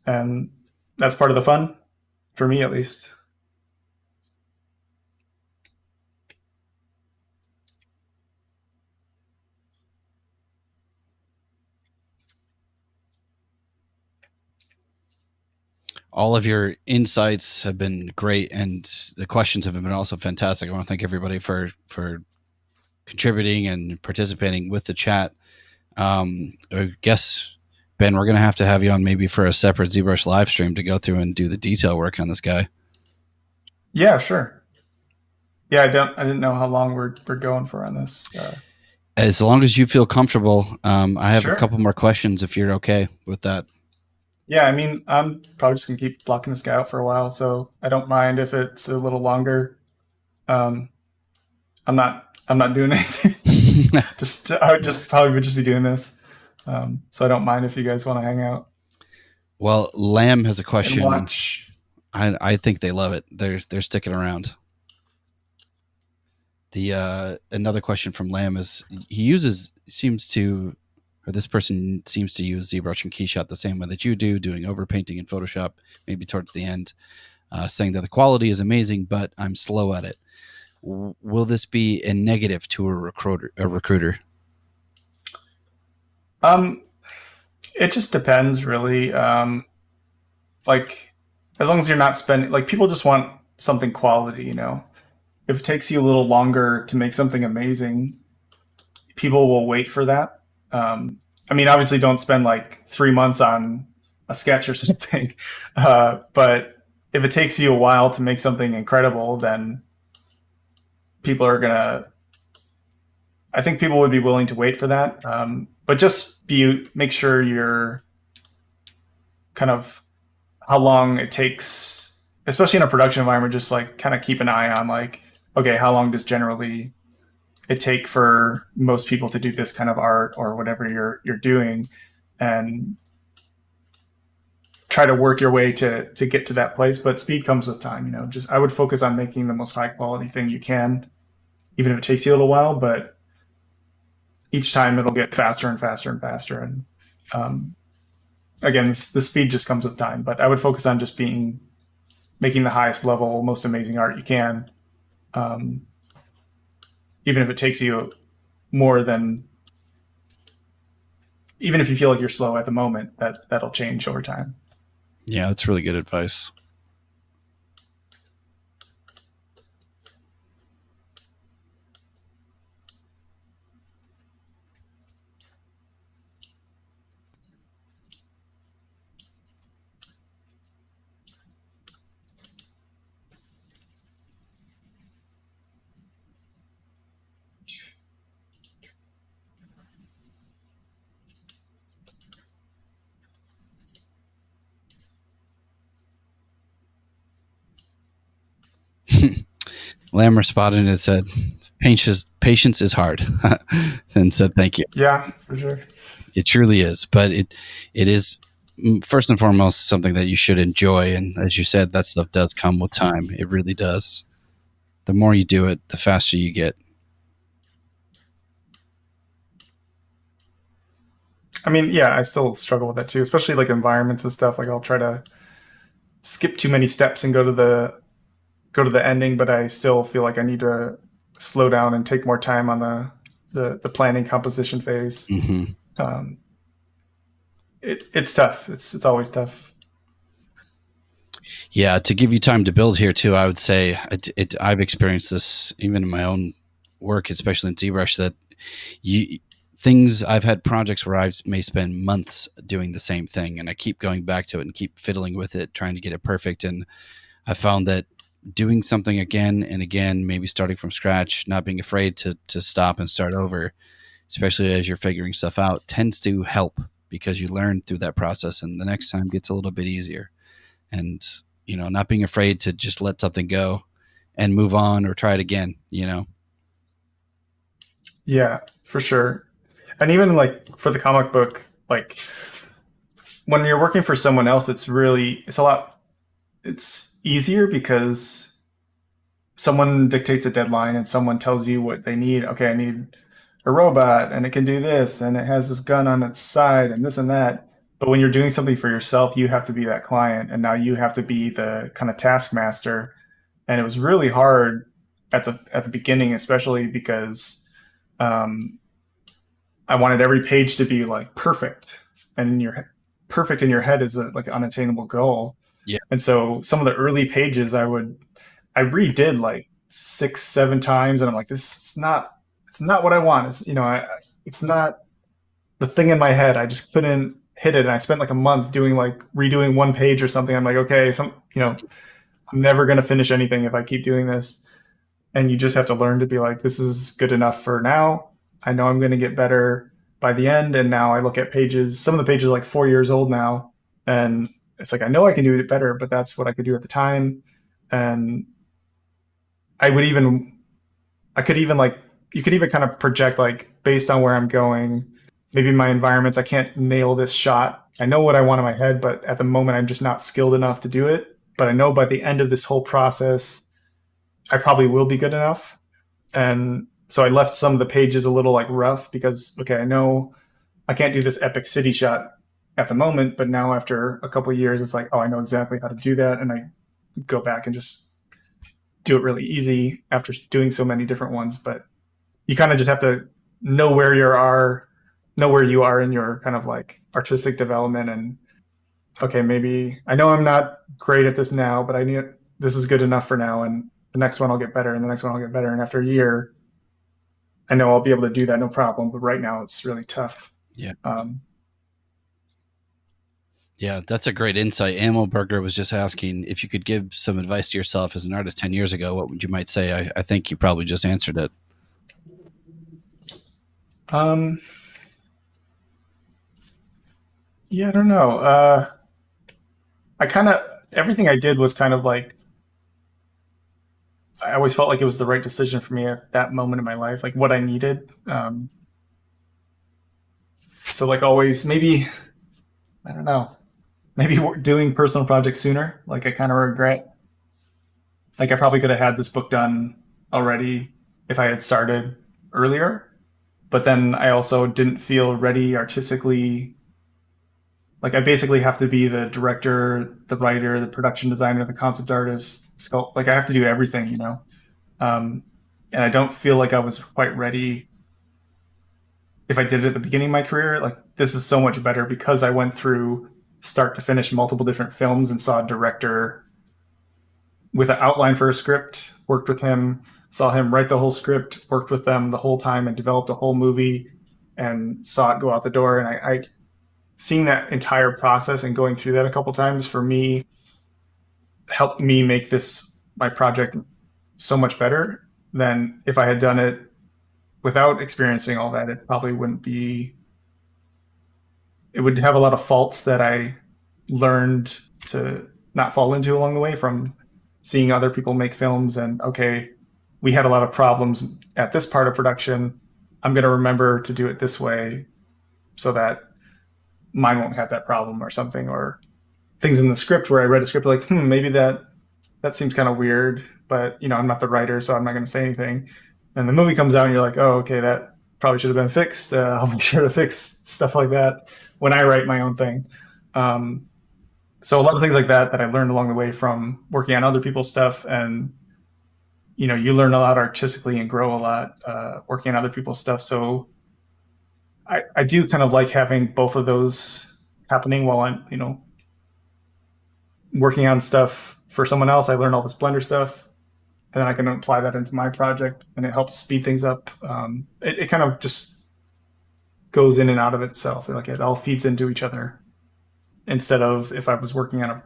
And that's part of the fun, for me at least. All of your insights have been great, and the questions have been also fantastic. I want to thank everybody for contributing and participating with the chat. I guess, Ben, we're going to have you on maybe for a separate ZBrush live stream to go through and do the detail work on this guy. Yeah, sure. Yeah, I didn't know how long we're going for on this. As long as you feel comfortable. I have Sure. a couple more questions if you're okay with that. Yeah, I mean, I'm probably just gonna keep blocking this guy out for a while, so I don't mind if it's a little longer. I'm not doing anything. I would just be doing this. So I don't mind if you guys want to hang out Well, Lamb has a and question. watch. I think they love it. They're sticking around. The another question from Lamb is this person seems to use ZBrush and Keyshot the same way that you do, doing overpainting in Photoshop, maybe towards the end, saying that the quality is amazing, but I'm slow at it. Will this be a negative to a recruiter? It just depends, really. Like, as long as you're not spending, like, people just want something quality, you know. If it takes you a little longer to make something amazing, people will wait for that. I mean, obviously, don't spend like 3 months on a sketch or something, but if it takes you a while to make something incredible, then people are gonna. I think people would be willing to wait for that. But just make sure you're kind of how long it takes, especially in a production environment. Just like kind of keep an eye on like, okay, how long does generally it take for most people to do this kind of art or whatever you're doing, and try to work your way to get to that place. But speed comes with time, you know. Just I would focus on making the most high quality thing you can, even if it takes you a little while. But each time it'll get faster and faster and faster. And again, the speed just comes with time. But I would focus on just making the highest level, most amazing art you can. Even if it takes you more than, even if you feel like you're slow at the moment, that'll change over time. Yeah, that's really good advice. Lamb responded and said, patience is hard, and said, thank you. Yeah, for sure. It truly is, but it is first and foremost something that you should enjoy. And as you said, that stuff does come with time. It really does. The more you do it, the faster you get. I mean, yeah, I still struggle with that too, especially like environments and stuff. Like I'll try to skip too many steps and go to the ending, but I still feel like I need to slow down and take more time on the planning composition phase. Mm-hmm. It's tough. It's always tough. Yeah, to give you time to build here too, I would say I've experienced this even in my own work, especially in ZBrush, that I've had projects where I may spend months doing the same thing, and I keep going back to it and keep fiddling with it, trying to get it perfect. And I found that doing something again and again, maybe starting from scratch, not being afraid to stop and start over, especially as you're figuring stuff out, tends to help because you learn through that process, and the next time gets a little bit easier. And not being afraid to just let something go and move on or try it again. Yeah, for sure. And even like for the comic book, like when you're working for someone else, it's easier because someone dictates a deadline and someone tells you what they need. Okay, I need a robot and it can do this and it has this gun on its side and this and that. But when you're doing something for yourself, you have to be that client, and now you have to be the kind of taskmaster. And it was really hard at the beginning, especially because I wanted every page to be like perfect, and perfect in your head is like an unattainable goal. Yeah. And so some of the early pages I redid like 6, 7 times, and I'm like, it's not what I want. It's not the thing in my head. I just couldn't hit it, and I spent like a month redoing one page or something. I'm like, okay, I'm never gonna finish anything if I keep doing this. And you just have to learn to be like, this is good enough for now. I know I'm gonna get better by the end. And now I look at pages. Some of the pages are like 4 years old now, and it's like I know I can do it better, but that's what I could do at the time. And you could even kind of project like based on where I'm going, maybe my environments, I can't nail this shot. I know what I want in my head, but at the moment I'm just not skilled enough to do it. But I know by the end of this whole process, I probably will be good enough. And so I left some of the pages a little like rough because, okay, I know I can't do this epic city shot at the moment, but now after a couple of years, it's like, oh, I know exactly how to do that. And I go back and just do it really easy after doing so many different ones. But you kind of just have to know where you are in your kind of like artistic development. And okay, maybe I know I'm not great at this now, but this is good enough for now, and the next one I'll get better, and the next one I'll get better, and after a year, I know I'll be able to do that no problem. But right now, it's really tough. Yeah. Um, Yeah, that's a great insight. Ammo Burger was just asking if you could give some advice to yourself as an artist 10 years ago, what would you might say? I think you probably just answered it. um, yeah, I don't know. I kind of everything I did was kind of like I always felt like it was the right decision for me at that moment in my life, like what I needed. So like always, maybe I don't know, maybe doing personal projects sooner. Like I kind of regret, like I probably could have had this book done already if I had started earlier. But then I also didn't feel ready artistically. Like I basically have to be the director, the writer, the production designer, the concept artist, sculpt. Like I have to do everything, you know. Um, and I don't feel like I was quite ready if I did it at the beginning of my career. Like this is so much better because I went through start to finish multiple different films and saw a director with an outline for a script, worked with him, saw him write the whole script, worked with them the whole time and developed a whole movie and saw it go out the door. And I seeing that entire process and going through that a couple times for me helped me make this my project so much better than if I had done it without experiencing all that. It probably wouldn't be. It would have a lot of faults that I learned to not fall into along the way from seeing other people make films. And okay, we had a lot of problems at this part of production. I'm going to remember to do it this way so that mine won't have that problem or something. Or things in the script where I read a script like, maybe that seems kind of weird, but you know, I'm not the writer, so I'm not going to say anything. And the movie comes out, and you're like, oh, okay, that probably should have been fixed. I'll make sure to fix stuff like that when I write my own thing. Um, so a lot of things like that I learned along the way from working on other people's stuff, and you know, you learn a lot artistically and grow a lot working on other people's stuff. So I do kind of like having both of those happening while I'm, you know, working on stuff for someone else. I learn all this Blender stuff, and then I can apply that into my project, and it helps speed things up. It kind of just goes in and out of itself. Like it all feeds into each other. Instead of if I was working on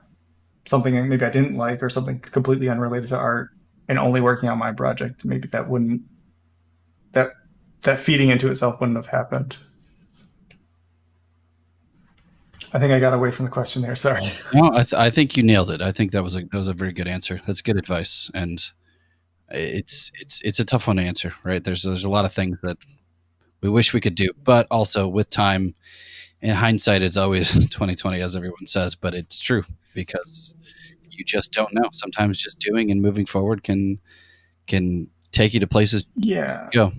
something maybe I didn't like or something completely unrelated to art and only working on my project, maybe that wouldn't that that feeding into itself wouldn't have happened. I think I got away from the question there. Sorry. No, I think you nailed it. I think that was a very good answer. That's good advice, and it's a tough one to answer, right? There's a lot of things that we wish we could do, but also with time, in hindsight, it's always 2020, as everyone says. But it's true because you just don't know. Sometimes just doing and moving forward can take you to places Yeah. you go.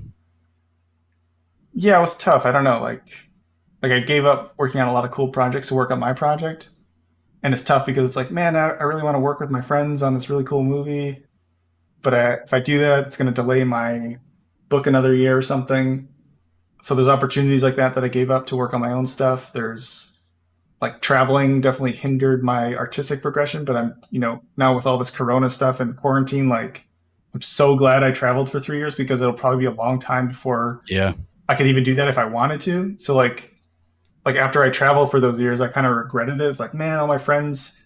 Yeah, it was tough. I don't know. Like I gave up working on a lot of cool projects to work on my project, and it's tough because it's like, man, I really want to work with my friends on this really cool movie, but if I do that, it's going to delay my book another year or something. So there's opportunities like that I gave up to work on my own stuff. There's like traveling definitely hindered my artistic progression, but I'm, you know, now with all this Corona stuff and quarantine, like I'm so glad I traveled for 3 years because it'll probably be a long time before Yeah, I could even do that if I wanted to. So like after I traveled for those years, I kind of regretted it. It's like, man, all my friends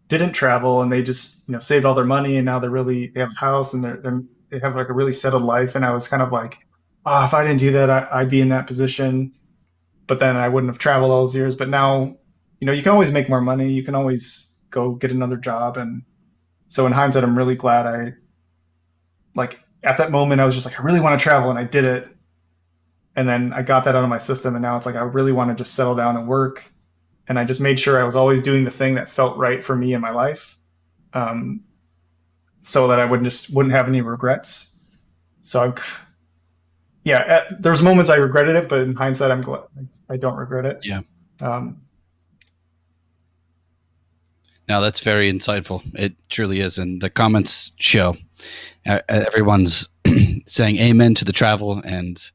didn't travel and they just, you know, saved all their money and now they have a house and they have like a really settled life. And I was kind of like, oh, if I didn't do that, I'd be in that position. But then I wouldn't have traveled all those years. But now, you know, you can always make more money. You can always go get another job. And so in hindsight, I'm really glad like at that moment, I was just like, I really want to travel and I did it. And then I got that out of my system. And now it's like, I really want to just settle down and work. And I just made sure I was always doing the thing that felt right for me in my life. Um, so that I wouldn't have any regrets. So yeah, there's moments I regretted it, but in hindsight, I'm glad I don't regret it. yeah. Um, Now that's very insightful. It truly is, and the comments show. Everyone's saying amen to the travel, and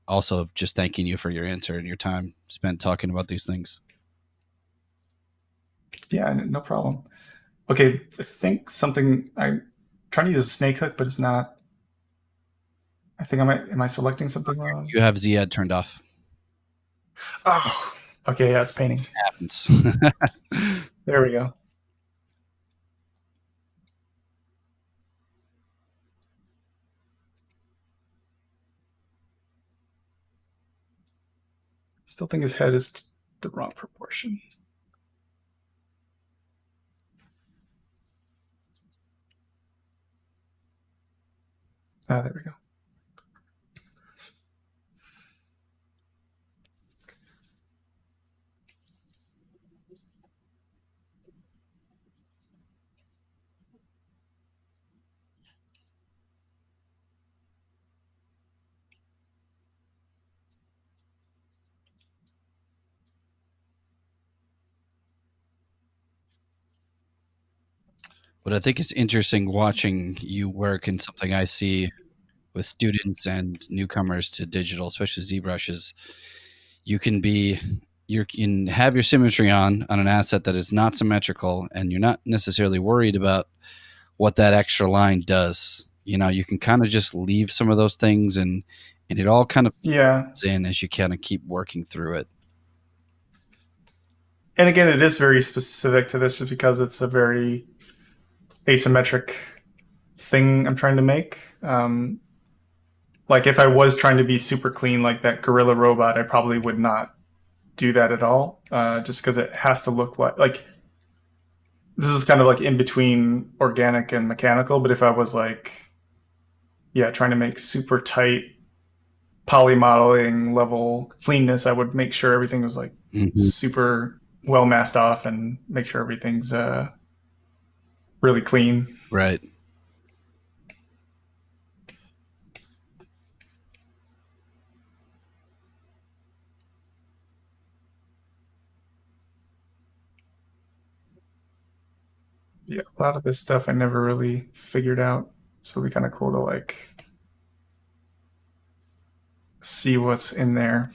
also just thanking you for your answer and your time spent talking about these things. yeah, no problem. Okay, I think something I'm trying to use a snake hook, but it's not. I think I might. Am I selecting something wrong? You have Z turned off. Oh, okay. Yeah, it's painting. Happens. There we go. Still think his head is the wrong proportion. Ah, there we go. What I think is interesting watching you work and something I see with students and newcomers to digital, especially ZBrush, is you can be you can have your symmetry on an asset that is not symmetrical, and you're not necessarily worried about what that extra line does. You know, you can kind of just leave some of those things, and it all kind of Yeah, fits in as you kind of keep working through it. and again, it is very specific to this just because it's a very asymmetric thing I'm trying to make. Like if I was trying to be super clean like that gorilla robot, I probably would not do that at all. Just because it has to look like this is kind of like in between organic and mechanical. But if I was like, yeah, trying to make super tight poly modeling level cleanness, I would make sure everything was like Hmm. super well masked off and make sure everything's really clean. Right. Yeah, a lot of this stuff I never really figured out. So it'll be kind of cool to like see what's in there.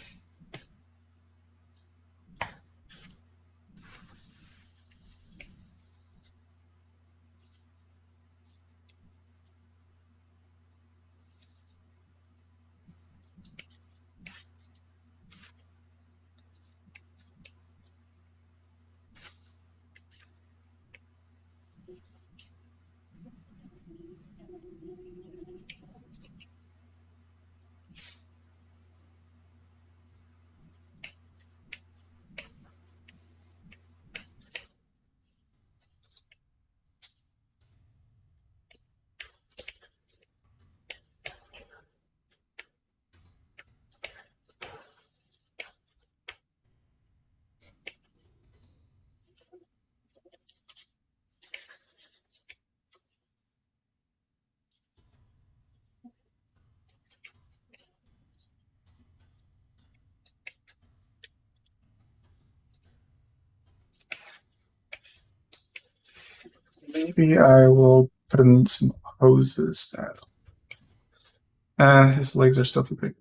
Maybe I will put in some hoses now. His legs are still too big.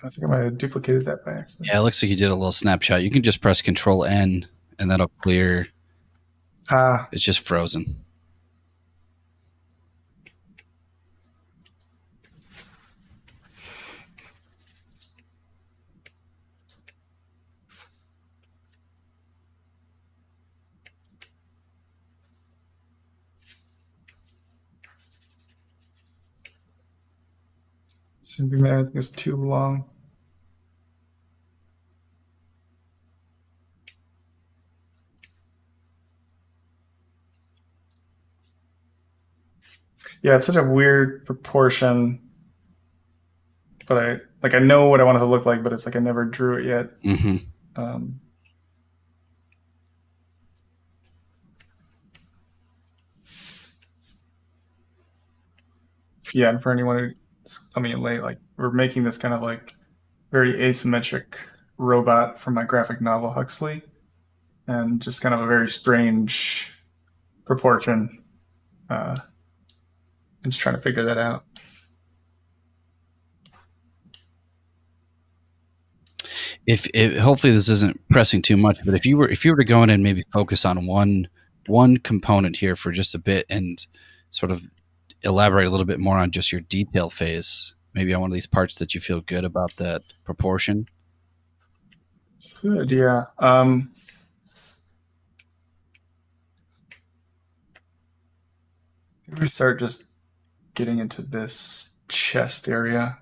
I think I might have duplicated that by accident. Yeah, it looks like you did a little snapshot. You can just press Control N, and that'll clear. Ah, It's just frozen. I think it's too long. Yeah, it's such a weird proportion, but I know what I want it to look like, but it's like I never drew it yet. Hmm. Um, yeah, and for anyone who's coming in late, like we're making this kind of like very asymmetric robot from my graphic novel Huxley, and just kind of a very strange proportion. I'm just trying to figure that out. If hopefully this isn't pressing too much, but if you were to go in and maybe focus on one component here for just a bit and sort of elaborate a little bit more on just your detail phase, maybe on one of these parts that you feel good about that proportion. Good, yeah. Maybe we start just getting into this chest area.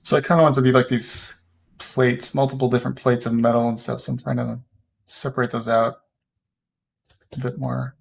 So I kind of want to be like these plates, multiple different plates of metal and stuff. So I'm trying to separate those out a bit more.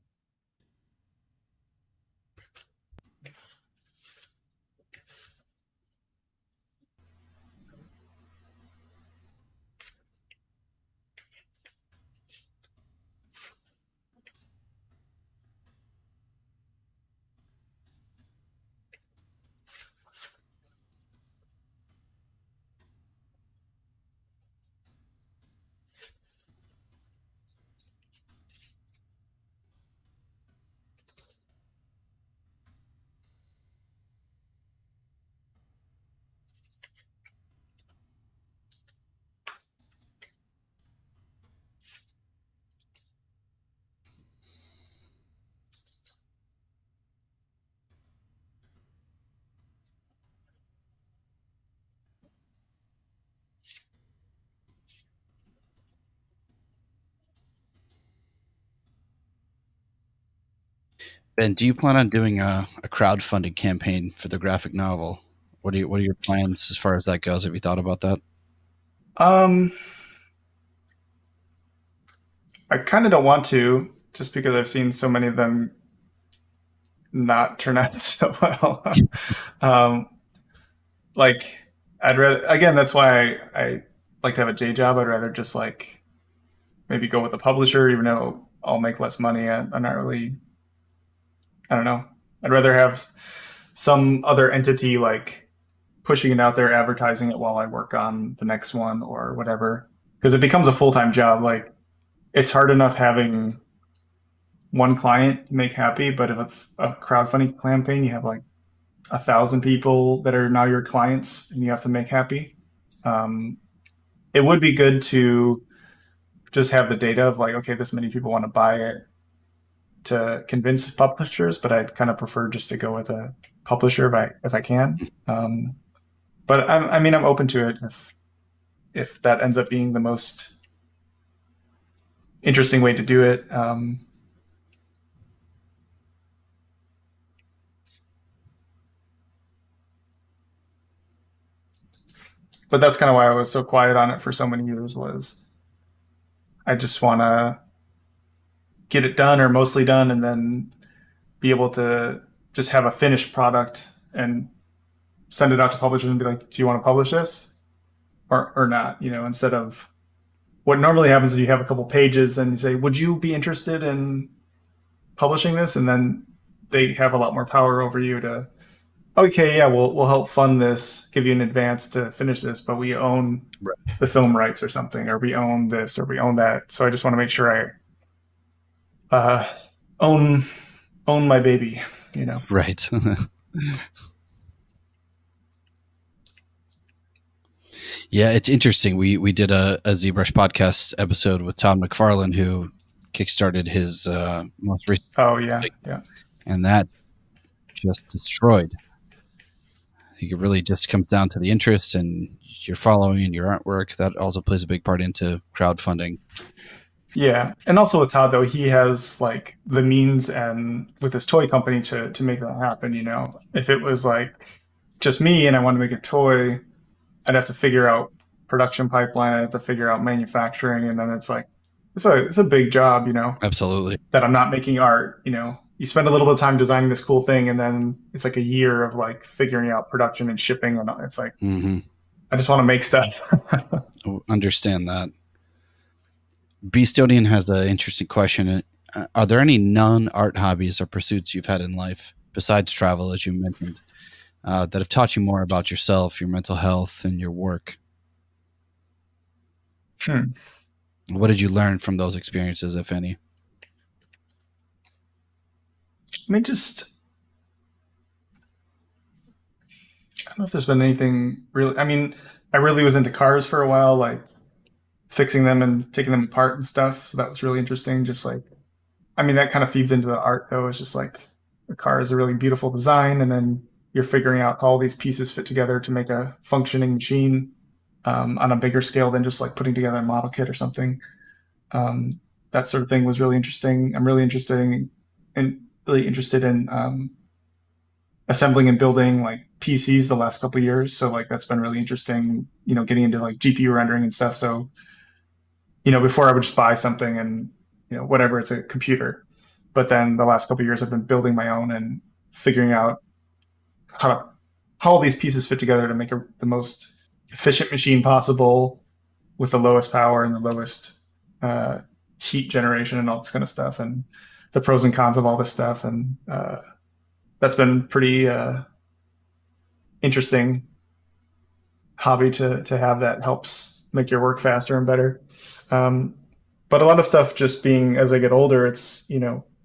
Ben, do you plan on doing a crowdfunding campaign for the graphic novel? What are your plans as far as that goes? Have you thought about that? Um, I kind of don't want to, just because I've seen so many of them not turn out so well. um, like I'd rather, again, that's why I like to have a day job. I'd rather just like maybe go with a publisher, even though I'll make less money. I'm not really, I don't know. I'd rather have some other entity like pushing it out there, advertising it while I work on the next one or whatever. Because it becomes a full time job. Like it's hard enough having one client make happy, but if a crowdfunding campaign, you have like 1,000 people that are now your clients and you have to make happy. Um, it would be good to just have the data of like, okay, this many people want to buy it to convince publishers, but I'd kind of prefer just to go with a publisher if I can. But I mean, I'm open to it if that ends up being the most interesting way to do it. But that's kind of why I was so quiet on it for so many years was I just want to get it done or mostly done and then be able to just have a finished product and send it out to publishers and be like, do you want to publish this or not? Instead of what normally happens is you have a couple pages and you say, would you be interested in publishing this? And then they have a lot more power over you to, okay, yeah, we'll help fund this, give you an advance to finish this, but we own the film rights or something, or we own this, or we own that. So I just want to make sure I own my baby, Right. Yeah, it's interesting. We did a ZBrush podcast episode with Todd McFarlane, who kickstarted his most recent. Oh yeah, and that just destroyed. I think it really just comes down to the interest and your following and your artwork. That also plays a big part into crowdfunding. Yeah, and also with Todd though, he has like the means and with his toy company to make that happen. If it was like just me and I wanted to make a toy, I'd have to figure out production pipeline. I'd have to figure out manufacturing, and then it's like it's a big job, Absolutely. That I'm not making art. You spend a little bit of time designing this cool thing, and then it's like a year of like figuring out production and shipping, and it's like I just want to make stuff. Understand that. Beastodian has an interesting question. Are there any non-art hobbies or pursuits you've had in life besides travel, as you mentioned, that have taught you more about yourself, your mental health, and your work? What did you learn from those experiences, if any? I don't know if there's been anything really. I really was into cars for a while, like fixing them and taking them apart and stuff. So that was really interesting. Just like, that kind of feeds into the art though. It's just like a car is a really beautiful design, and then you're figuring out how all these pieces fit together to make a functioning machine on a bigger scale than just like putting together a model kit or something. That sort of thing was really interesting. I'm really interested in assembling and building like PCs the last couple of years. So like that's been really interesting, getting into like GPU rendering and stuff. So, before I would just buy something and, whatever, it's a computer. But then the last couple of years I've been building my own and figuring out how all these pieces fit together to make the most efficient machine possible with the lowest power and the lowest heat generation and all this kind of stuff, and the pros and cons of all this stuff. And that's been pretty interesting hobby to have. That helps make your work faster and better. But a lot of stuff just being, as I get older, it's,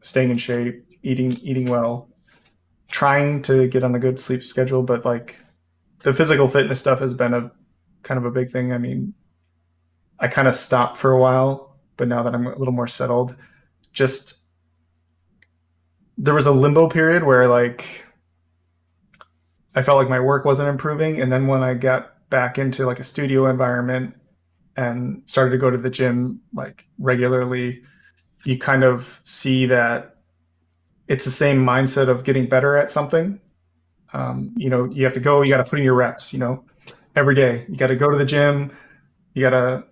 staying in shape, eating well, trying to get on a good sleep schedule. But like the physical fitness stuff has been a kind of a big thing. I kind of stopped for a while, but now that I'm a little more settled, there was a limbo period where like I felt like my work wasn't improving. And then when I got back into like a studio environment and started to go to the gym like regularly, you kind of see that it's the same mindset of getting better at something. You have to go, you got to put in your reps, every day. You got to go to the gym, you got to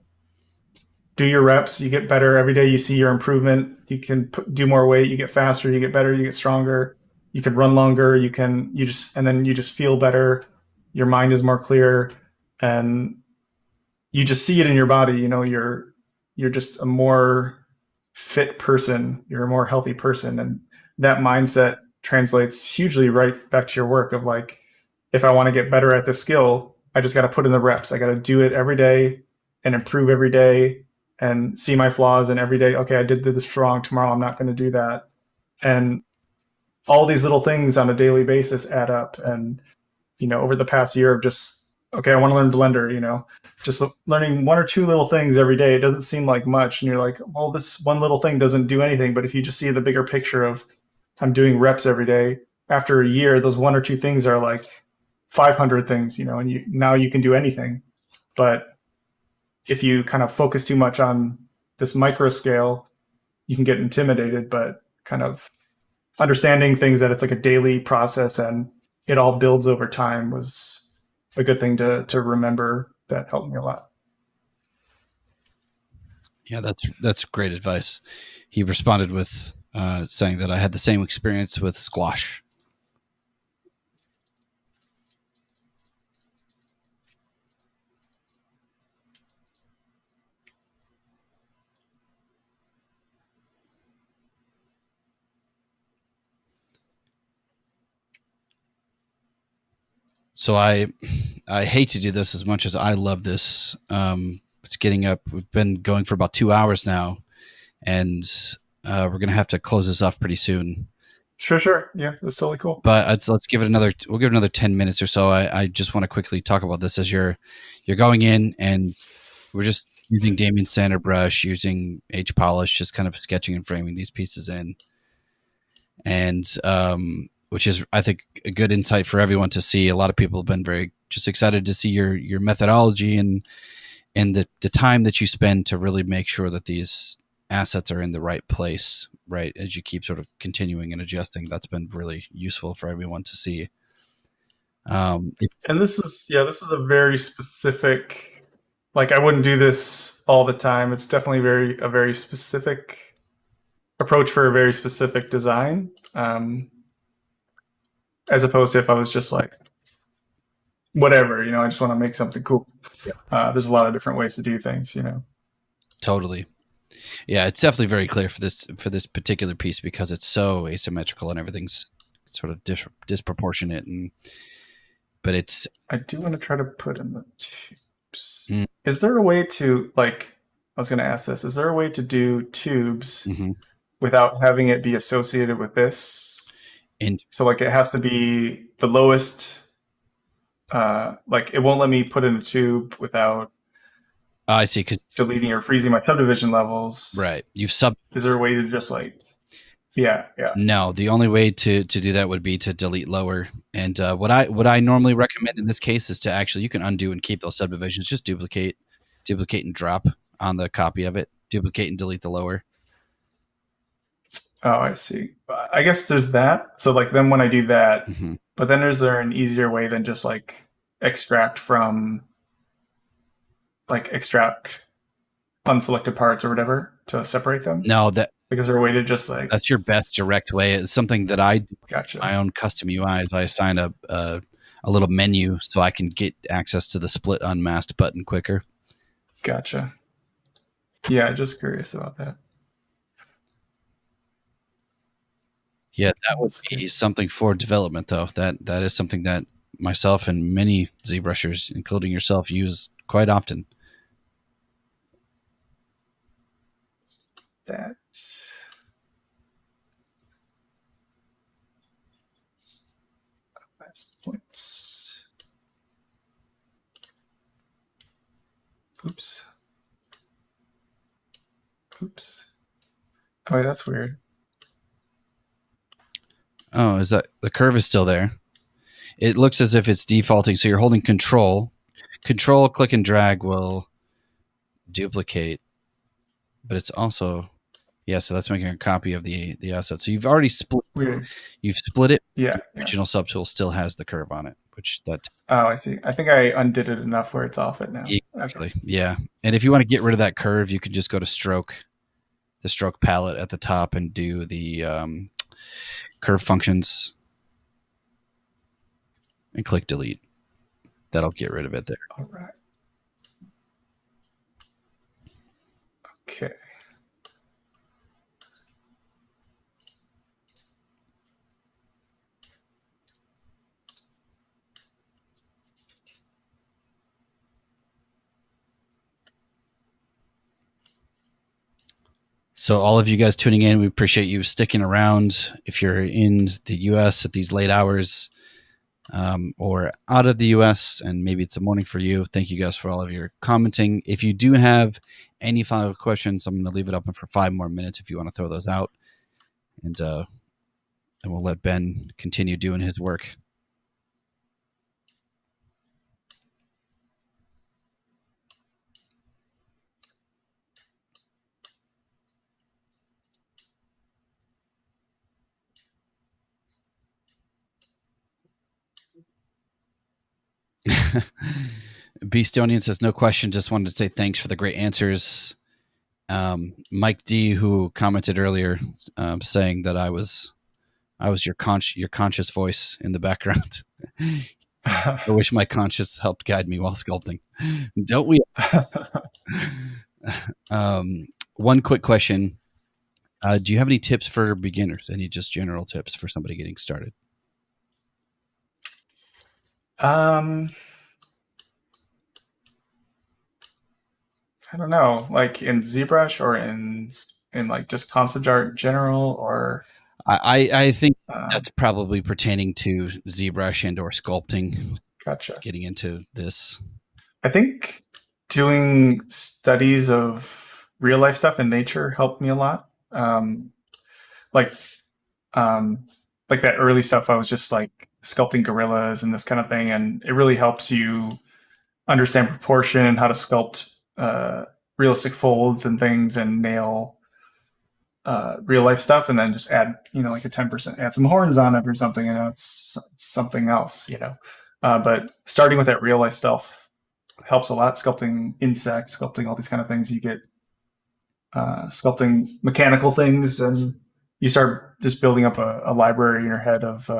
do your reps, you get better every day. You see your improvement. You can do more weight, you get faster, you get better, you get stronger. You can run longer. And then you just feel better. Your mind is more clear, and you just see it in your body. You're just a more fit person. You're a more healthy person, and that mindset translates hugely right back to your work of like, if I want to get better at this skill, I just got to put in the reps. I got to do it every day and improve every day and see my flaws. And every day, okay, I did this wrong. Tomorrow, I'm not going to do that. And all these little things on a daily basis add up. And, over the past year of just, okay, I want to learn Blender, just learning one or two little things every day. It doesn't seem like much. And you're like, well, this one little thing doesn't do anything. But if you just see the bigger picture of I'm doing reps every day, after a year, those one or two things are like 500 things, and now you can do anything. But if you kind of focus too much on this micro scale, you can get intimidated. But kind of understanding things that it's like a daily process and it all builds over time was a good thing to remember. That helped me a lot. Yeah, that's great advice. He responded with saying that I had the same experience with squash. So I hate to do this as much as I love this. It's getting up. We've been going for about 2 hours now, and we're gonna have to close this off pretty soon. Sure. Yeah, that's totally cool. But let's give it another. We'll give it another 10 minutes or so. I just want to quickly talk about this as you're going in, and we're just using Damien Center brush, using H polish, just kind of sketching and framing these pieces in, and which is, I think, a good insight for everyone to see. A lot of people have been very just excited to see your methodology and the time that you spend to really make sure that these assets are in the right place, right, as you keep sort of continuing and adjusting. That's been really useful for everyone to see. And this is a very specific, like, I wouldn't do this all the time. It's definitely a very specific approach for a very specific design. As opposed to if I was just like, whatever, I just want to make something cool. There's a lot of different ways to do things, Totally. Yeah, it's definitely very clear for this particular piece because it's so asymmetrical and everything's sort of disproportionate. But it's. I do want to try to put in the tubes. Is there a way to, like, I was going to ask this, is there a way to do tubes without having it be associated with this? So, like, it has to be the lowest, like, it won't let me put in a tube without I see, because deleting or freezing my subdivision levels. Right. Is there a way to just, like, yeah. No, the only way to do that would be to delete lower. And what I normally recommend in this case is to actually, you can undo and keep those subdivisions. Just duplicate and drop on the copy of it. Duplicate and delete the lower. Oh, I see. I guess there's that. So, like, then when I do that, but then is there an easier way than just, like, extract unselected parts or whatever to separate them? No, because there a way to just, like, that's your best direct way. It's something that I do. Gotcha. My own custom UIs. I assign a little menu so I can get access to the split unmasked button quicker. Gotcha. Yeah, just curious about that. Yeah, that would be something for development, though. That is something that myself and many ZBrushers, including yourself, use quite often. That. Last points. Oops. Oh, wait, that's weird. Oh, is that the curve is still there? It looks as if it's defaulting. So you're holding Control, click and drag will duplicate, but it's also, yeah. So that's making a copy of the asset. So you've already split. Weird. You've split it. Yeah. The original subtool still has the curve on it, which that. Oh, I see. I think I undid it enough where it's off it now. Exactly. Okay. Yeah. And if you want to get rid of that curve, you can just go to the stroke palette at the top, and do the curve functions and click delete. That'll get rid of it there. All right. Okay. So all of you guys tuning in, we appreciate you sticking around. If you're in the U.S. at these late hours, or out of the U.S. and maybe it's a morning for you, thank you guys for all of your commenting. If you do have any final questions, I'm going to leave it open for 5 more minutes if you want to throw those out, and we'll let Ben continue doing his work. Beastonian says, no question, just wanted to say thanks for the great answers. Mike D, who commented earlier, saying that I was your conscious voice in the background. I wish my conscious helped guide me while sculpting. Don't we? One quick question. Do you have any tips for beginners? Any just general tips for somebody getting started? Um, I don't know, like in ZBrush or in like just concept art in general, or I think uh, that's probably pertaining to ZBrush and or sculpting, gotcha. getting into this. I think doing studies of real life stuff in nature helped me a lot. Like um, like that early stuff, I was just like sculpting gorillas and this kind of thing, and it really helps you understand proportion, how to sculpt realistic folds and things, and nail real life stuff, and then just add, like a 10%, add some horns on it or something, and it's something else. But starting with that real life stuff helps a lot. Sculpting insects, sculpting all these kind of things, you get sculpting mechanical things, and you start just building up a library in your head of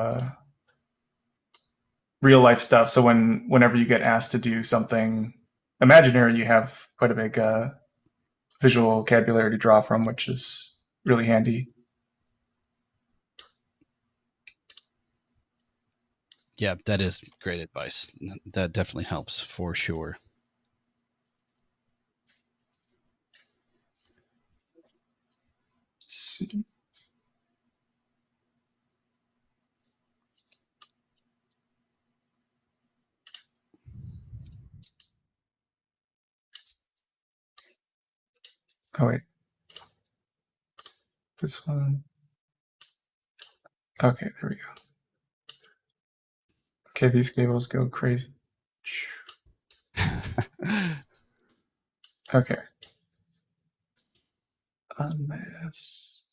real life stuff. So whenever you get asked to do something imaginary, you have quite a big visual vocabulary to draw from, which is really handy. Yeah, that is great advice. That definitely helps for sure. Let's see. Oh wait, this one. Okay, there we go. Okay, these cables go crazy. Okay. Unmasked.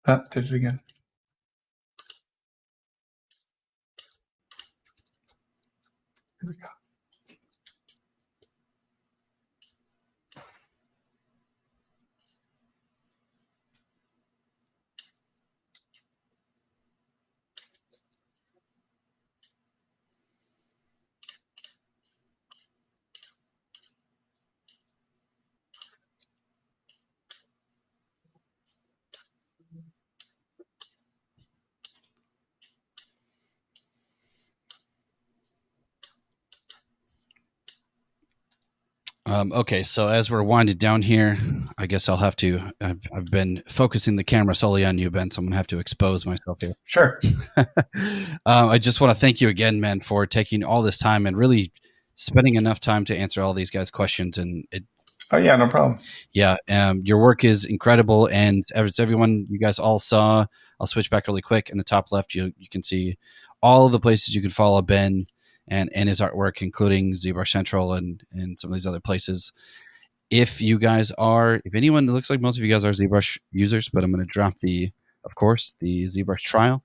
Ah, did it again. Here we go. Okay, so as we're winding down here, I guess I'll have to. I've been focusing the camera solely on you, Ben, so I'm gonna have to expose myself here. Sure. I just want to thank you again, man, for taking all this time and really spending enough time to answer all these guys' questions. And Oh yeah, no problem. yeah, your work is incredible. And as everyone, you guys all saw, I'll switch back really quick. In the top left, you can see all of the places you can follow Ben and his artwork, including ZBrush Central and some of these other places. If anyone, it looks like most of you guys are ZBrush users, but I'm going to drop of course, the ZBrush trial,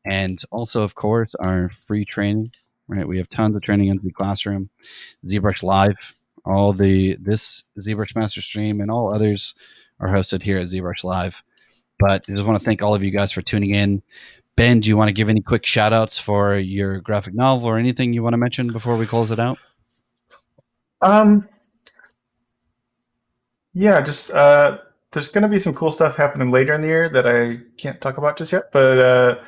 and also, of course, our free training. Right, we have tons of training in the classroom, ZBrush Live, this ZBrush Master stream, and all others are hosted here at ZBrush Live. But I just want to thank all of you guys for tuning in. Ben, do you want to give any quick shout outs for your graphic novel or anything you want to mention before we close it out? Yeah, just there's gonna be some cool stuff happening later in the year that I can't talk about just yet. But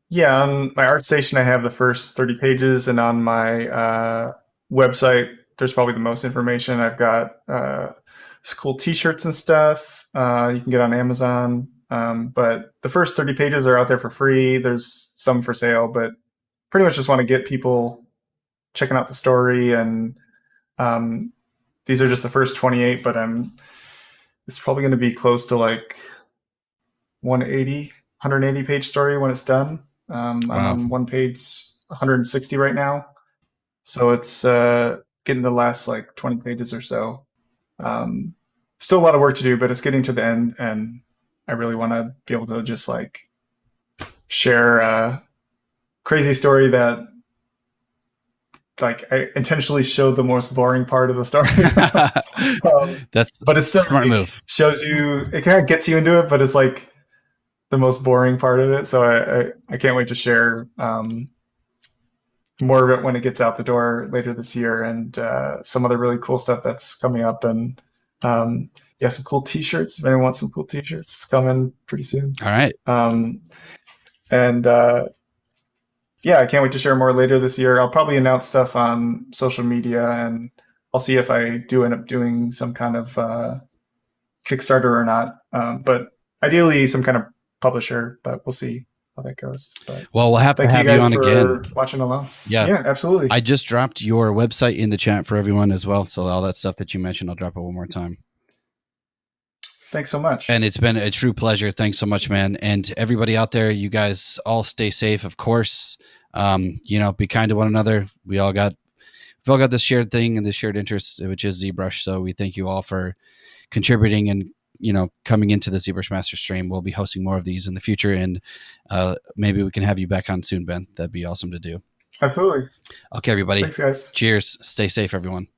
yeah, on my art station, I have the first 30 pages, and on my website, there's probably the most information. I've got some cool T-shirts and stuff you can get on Amazon. But the first 30 pages are out there for free. There's some for sale, but pretty much just want to get people checking out the story. And these are just the first 28, but it's probably going to be close to like 180 page story when it's done. I'm Wow. on one page 160 right now, so it's getting the last like 20 pages or so. Still a lot of work to do, but it's getting to the end, and I really want to be able to just like share a crazy story that like I intentionally showed the most boring part of the story. That's But it's still smart like, move. shows you, it kind of gets you into it, but it's like the most boring part of it. So I can't wait to share more of it when it gets out the door later this year, and some other really cool stuff that's coming up. And yeah, some cool T-shirts. If anyone wants some cool T-shirts, it's coming pretty soon. All right. And yeah, I can't wait to share more later this year. I'll probably announce stuff on social media, and I'll see if I do end up doing some kind of Kickstarter or not. But ideally, some kind of publisher. But we'll see how that goes. But well, we'll have to have you on again. Watching along. Yeah, absolutely. I just dropped your website in the chat for everyone as well. So all that stuff that you mentioned, I'll drop it one more time. Thanks so much. And it's been a true pleasure. Thanks so much, man. And to everybody out there, you guys all stay safe, of course. Be kind to one another. We've all got this shared thing and this shared interest, which is ZBrush. So we thank you all for contributing and, coming into the ZBrush Master stream. We'll be hosting more of these in the future, and maybe we can have you back on soon, Ben. That'd be awesome to do. Absolutely. Okay, everybody. Thanks, guys. Cheers. Stay safe, everyone.